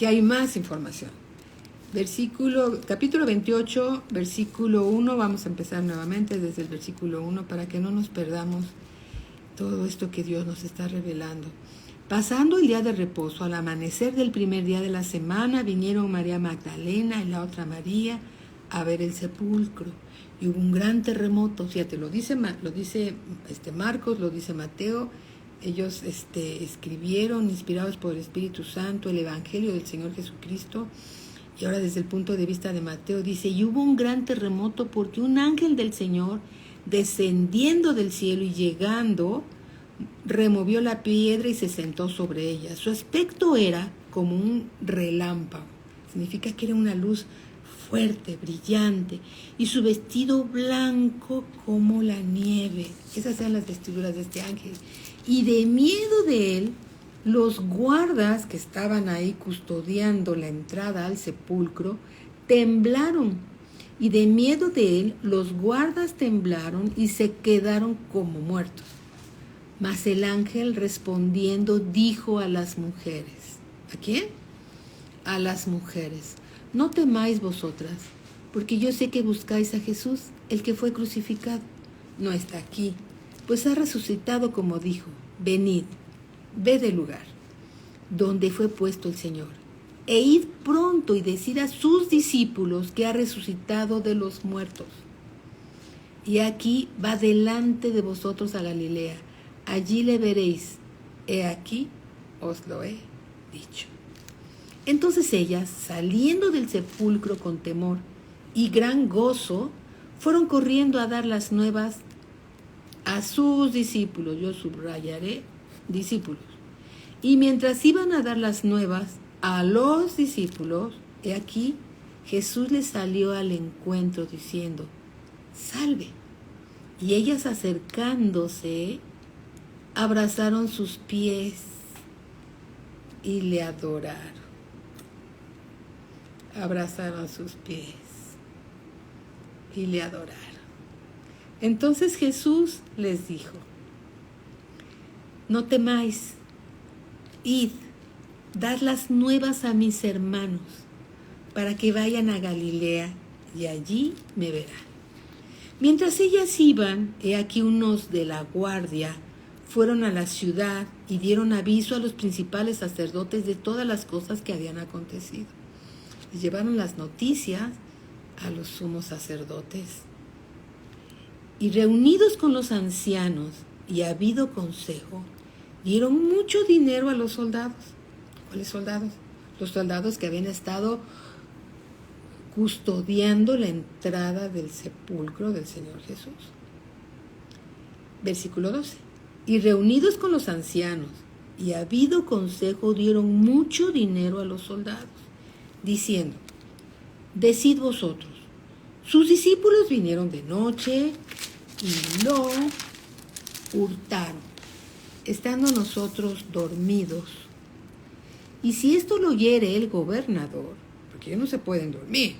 Speaker 1: hay más información. Capítulo 28, versículo 1, vamos a empezar nuevamente desde el versículo 1 para que no nos perdamos todo esto que Dios nos está revelando. Pasando el día de reposo, al amanecer del primer día de la semana, vinieron María Magdalena y la otra María a ver el sepulcro. Y hubo un gran terremoto. Fíjate, lo dice Marcos, lo dice Mateo. Ellos escribieron, inspirados por el Espíritu Santo, el Evangelio del Señor Jesucristo. Y ahora desde el punto de vista de Mateo dice, y hubo un gran terremoto porque un ángel del Señor, descendiendo del cielo y llegando, removió la piedra y se sentó sobre ella. Su aspecto era como un relámpago. Significa que era una luz fuerte, brillante, y su vestido blanco como la nieve. Esas eran las vestiduras de este ángel. Y de miedo de él, los guardas que estaban ahí custodiando la entrada al sepulcro temblaron. Y de miedo de él, los guardas temblaron y se quedaron como muertos. Mas el ángel respondiendo dijo a las mujeres. ¿A quién? A las mujeres. No temáis vosotras, porque yo sé que buscáis a Jesús, el que fue crucificado. No está aquí, pues ha resucitado como dijo. Venid, ved el lugar donde fue puesto el Señor, e id pronto y decid a sus discípulos que ha resucitado de los muertos. Y aquí va delante de vosotros a Galilea, allí le veréis. He aquí, os lo he dicho. Entonces ellas, saliendo del sepulcro con temor y gran gozo, fueron corriendo a dar las nuevas a sus discípulos. Yo subrayaré discípulos. Y mientras iban a dar las nuevas a los discípulos, he aquí, Jesús les salió al encuentro diciendo, salve. Y ellas acercándose, abrazaron sus pies y le adoraron. Abrazaron sus pies y le adoraron. Entonces Jesús les dijo, no temáis, id, dad las nuevas a mis hermanos, para que vayan a Galilea y allí me verán. Mientras ellas iban, he aquí unos de la guardia fueron a la ciudad y dieron aviso a los principales sacerdotes de todas las cosas que habían acontecido. Les llevaron las noticias a los sumos sacerdotes. Y reunidos con los ancianos y habido consejo, dieron mucho dinero a los soldados. ¿Cuáles soldados? Los soldados que habían estado custodiando la entrada del sepulcro del Señor Jesús. Versículo 12. Y reunidos con los ancianos y habido consejo, dieron mucho dinero a los soldados, diciendo, decid vosotros, sus discípulos vinieron de noche y lo hurtaron, estando nosotros dormidos. Y si esto lo oyere el gobernador, porque ellos no se pueden dormir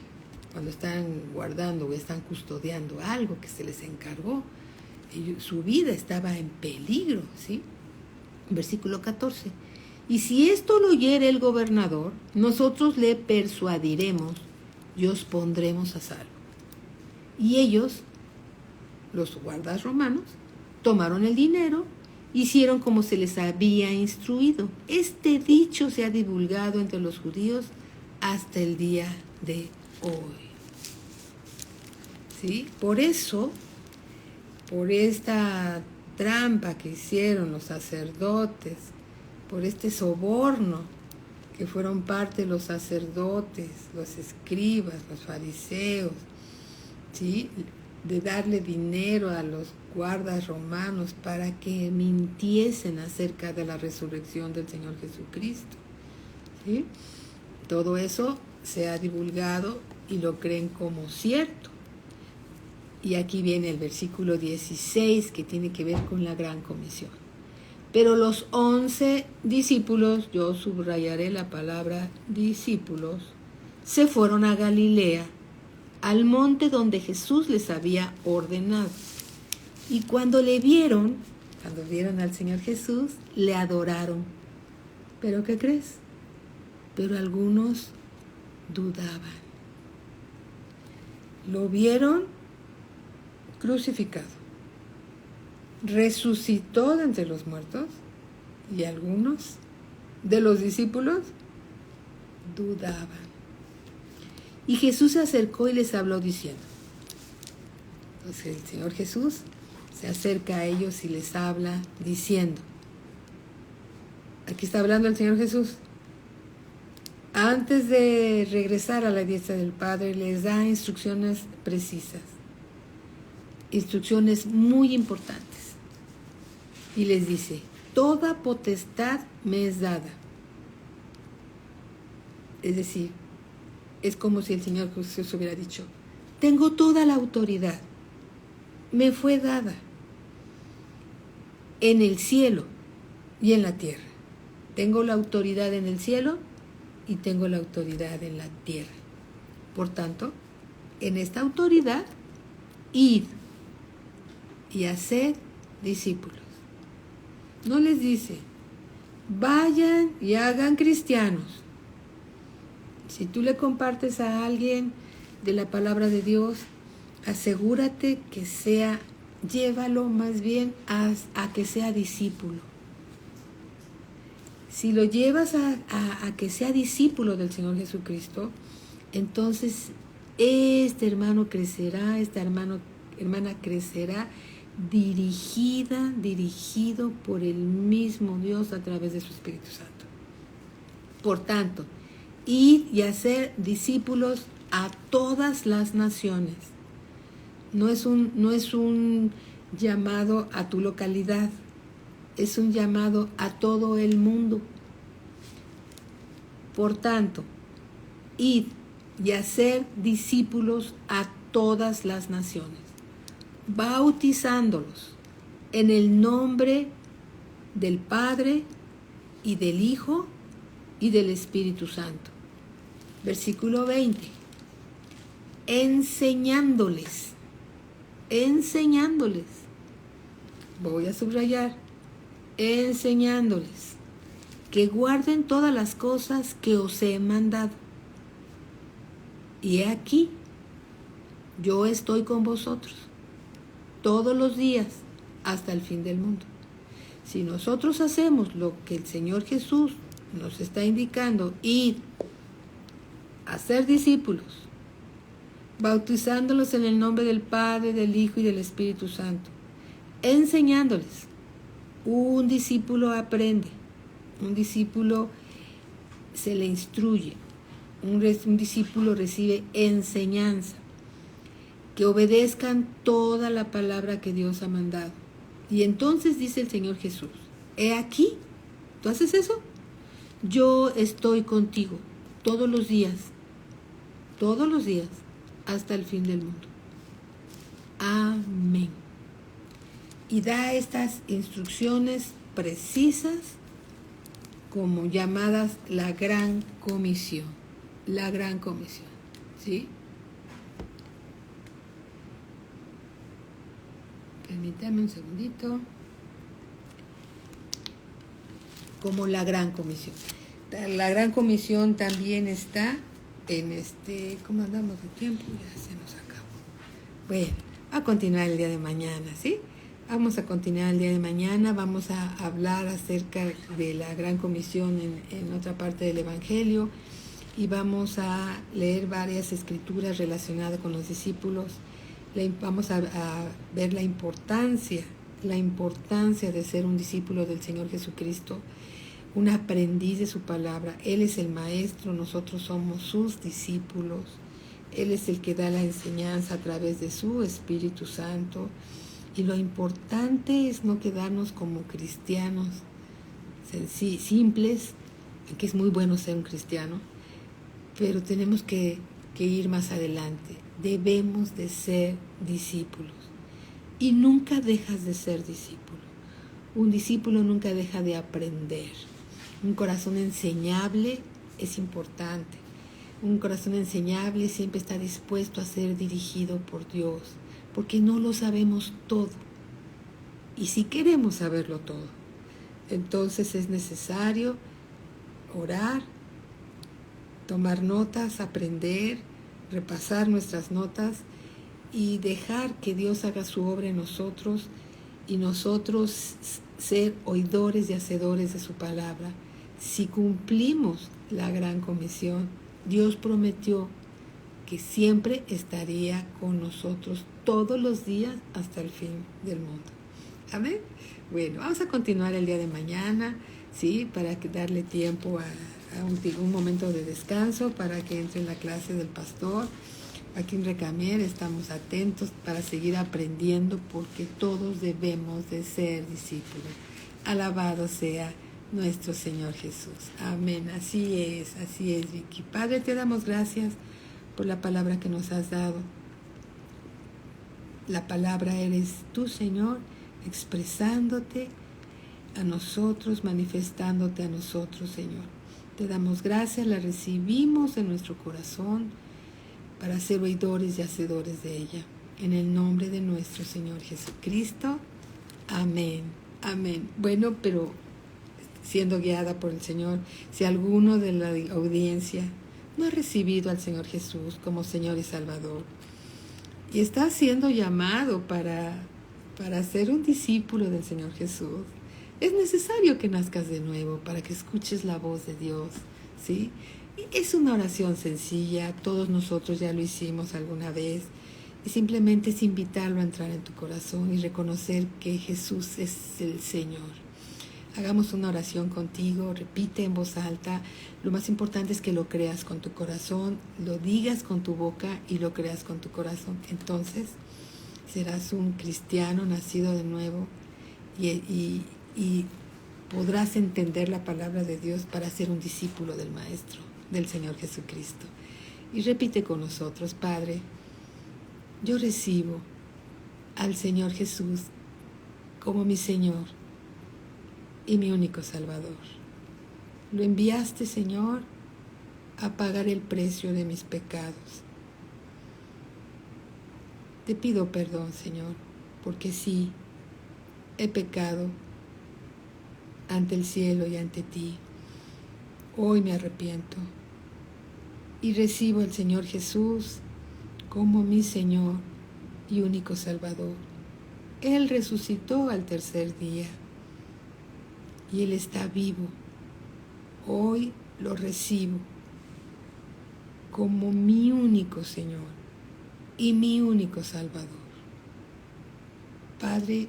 Speaker 1: cuando están guardando o están custodiando algo que se les encargó, su vida estaba en peligro, ¿sí? Versículo 14. Y si esto lo oyere el gobernador, nosotros le persuadiremos y os pondremos a salvo. Y ellos, los guardas romanos, tomaron el dinero, hicieron como se les había instruido. Este dicho se ha divulgado entre los judíos hasta el día de hoy. ¿Sí? Por eso, por esta trampa que hicieron los sacerdotes, por este soborno que fueron parte los sacerdotes, los escribas, los fariseos, ¿sí? De darle dinero a los guardas romanos para que mintiesen acerca de la resurrección del Señor Jesucristo, ¿sí? Todo eso se ha divulgado y lo creen como cierto. Y aquí viene el versículo 16 que tiene que ver con la gran comisión. Pero los 11 discípulos, yo subrayaré la palabra discípulos, se fueron a Galilea, al monte donde Jesús les había ordenado. Y cuando vieron al Señor Jesús, le adoraron. ¿Pero qué crees? Pero algunos dudaban. Lo vieron crucificado, resucitó de entre los muertos, y algunos de los discípulos dudaban. Y Jesús se acercó y les habló diciendo. Entonces el Señor Jesús se acerca a ellos y les habla diciendo. Aquí está hablando el Señor Jesús. Antes de regresar a la diestra del Padre, les da instrucciones precisas, instrucciones muy importantes. Y les dice, toda potestad me es dada. Es decir, es como si el Señor Jesús hubiera dicho, tengo toda la autoridad, me fue dada en el cielo y en la tierra. Tengo la autoridad en el cielo y tengo la autoridad en la tierra. Por tanto, en esta autoridad, id y haced discípulos. No les dice, vayan y hagan cristianos. Si tú le compartes a alguien de la palabra de Dios, asegúrate que llévalo más bien a que sea discípulo. Si lo llevas a que sea discípulo del Señor Jesucristo, entonces este hermano crecerá, esta hermana crecerá dirigido por el mismo Dios a través de su Espíritu Santo. Por tanto, id y hacer discípulos a todas las naciones. No es un llamado a tu localidad, es un llamado a todo el mundo. Por tanto, id y hacer discípulos a todas las naciones, bautizándolos en el nombre del Padre y del Hijo y del Espíritu Santo. Versículo 20. Enseñándoles. Voy a subrayar. Enseñándoles que guarden todas las cosas que os he mandado. Y he aquí, yo estoy con vosotros todos los días hasta el fin del mundo. Si nosotros hacemos lo que el Señor Jesús nos está indicando, ir a ser discípulos, bautizándolos en el nombre del Padre, del Hijo y del Espíritu Santo, enseñándoles. Un discípulo aprende, un discípulo se le instruye, un discípulo recibe enseñanza, que obedezcan toda la palabra que Dios ha mandado. Y entonces dice el Señor Jesús, he aquí, ¿tú haces eso? Yo estoy contigo todos los días, hasta el fin del mundo. Amén. Y da estas instrucciones precisas como llamadas la Gran Comisión. La Gran Comisión, ¿sí? Permítame un segundito. Como la Gran Comisión. La Gran Comisión también está en ¿cómo andamos de tiempo? Ya se nos acabó. Bueno, a continuar el día de mañana, ¿sí? Vamos a continuar el día de mañana, vamos a hablar acerca de la Gran Comisión en otra parte del Evangelio y vamos a leer varias escrituras relacionadas con los discípulos. Vamos a ver la importancia de ser un discípulo del Señor Jesucristo, un aprendiz de su palabra. Él es el maestro, nosotros somos sus discípulos. Él es el que da la enseñanza a través de su Espíritu Santo. Y lo importante es no quedarnos como cristianos simples, que es muy bueno ser un cristiano, pero tenemos que ir más adelante. Debemos de ser discípulos y nunca dejas de ser discípulo. Un discípulo nunca deja de aprender. Un corazón enseñable es importante. Un corazón enseñable siempre está dispuesto a ser dirigido por Dios, porque no lo sabemos todo. Y si queremos saberlo todo, entonces es necesario orar, tomar notas, aprender, repasar nuestras notas y dejar que Dios haga su obra en nosotros y nosotros ser oidores y hacedores de su palabra. Si cumplimos la gran comisión, Dios prometió que siempre estaría con nosotros todos los días hasta el fin del mundo. Amén. Bueno, vamos a continuar el día de mañana, ¿sí? Para darle tiempo a un momento de descanso para que entre en la clase del pastor. Aquí en Recamier estamos atentos para seguir aprendiendo porque todos debemos de ser discípulos. Alabado sea nuestro Señor Jesús. Amén. Así es, Vicky. Padre, te damos gracias por la palabra que nos has dado. La palabra eres tú, Señor, expresándote a nosotros, manifestándote a nosotros, Señor. Te damos gracias, la recibimos en nuestro corazón para ser oidores y hacedores de ella. En el nombre de nuestro Señor Jesucristo. Amén. Amén. Bueno, pero siendo guiada por el Señor, si alguno de la audiencia no ha recibido al Señor Jesús como Señor y Salvador y está siendo llamado para ser un discípulo del Señor Jesús, es necesario que nazcas de nuevo para que escuches la voz de Dios, ¿sí? Y es una oración sencilla, todos nosotros ya lo hicimos alguna vez, y simplemente es invitarlo a entrar en tu corazón y reconocer que Jesús es el Señor. Hagamos una oración contigo, repite en voz alta. Lo más importante es que lo creas con tu corazón, lo digas con tu boca y lo creas con tu corazón. Entonces serás un cristiano nacido de nuevo y podrás entender la palabra de Dios para ser un discípulo del Maestro, del Señor Jesucristo. Y repite con nosotros: Padre, yo recibo al Señor Jesús como mi Señor y mi único Salvador. Lo enviaste, Señor, a pagar el precio de mis pecados. Te pido perdón, Señor, porque sí, he pecado ante el cielo y ante ti. Hoy me arrepiento y recibo al Señor Jesús como mi Señor y único Salvador. Él resucitó al tercer día y Él está vivo. Hoy lo recibo como mi único Señor y mi único Salvador. Padre,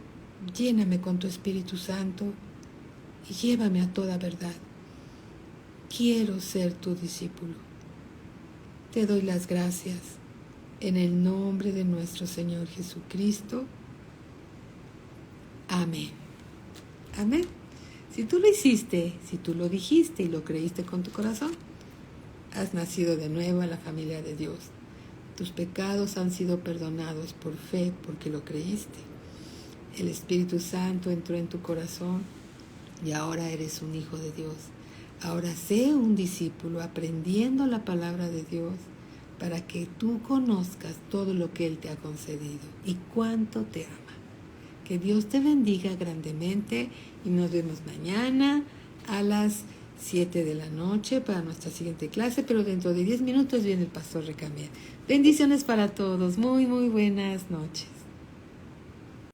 Speaker 1: lléname con tu Espíritu Santo y llévame a toda verdad. Quiero ser tu discípulo. Te doy las gracias en el nombre de nuestro Señor Jesucristo. Amén. Amén. Si tú lo hiciste, si tú lo dijiste y lo creíste con tu corazón, has nacido de nuevo en la familia de Dios. Tus pecados han sido perdonados por fe, porque lo creíste. El Espíritu Santo entró en tu corazón y ahora eres un hijo de Dios. Ahora sé un discípulo aprendiendo la palabra de Dios para que tú conozcas todo lo que Él te ha concedido y cuánto te ama. Que Dios te bendiga grandemente y nos vemos mañana a las 7 de la noche para nuestra siguiente clase, pero dentro de 10 minutos viene el pastor Recamier. Bendiciones para todos. Muy, muy buenas noches.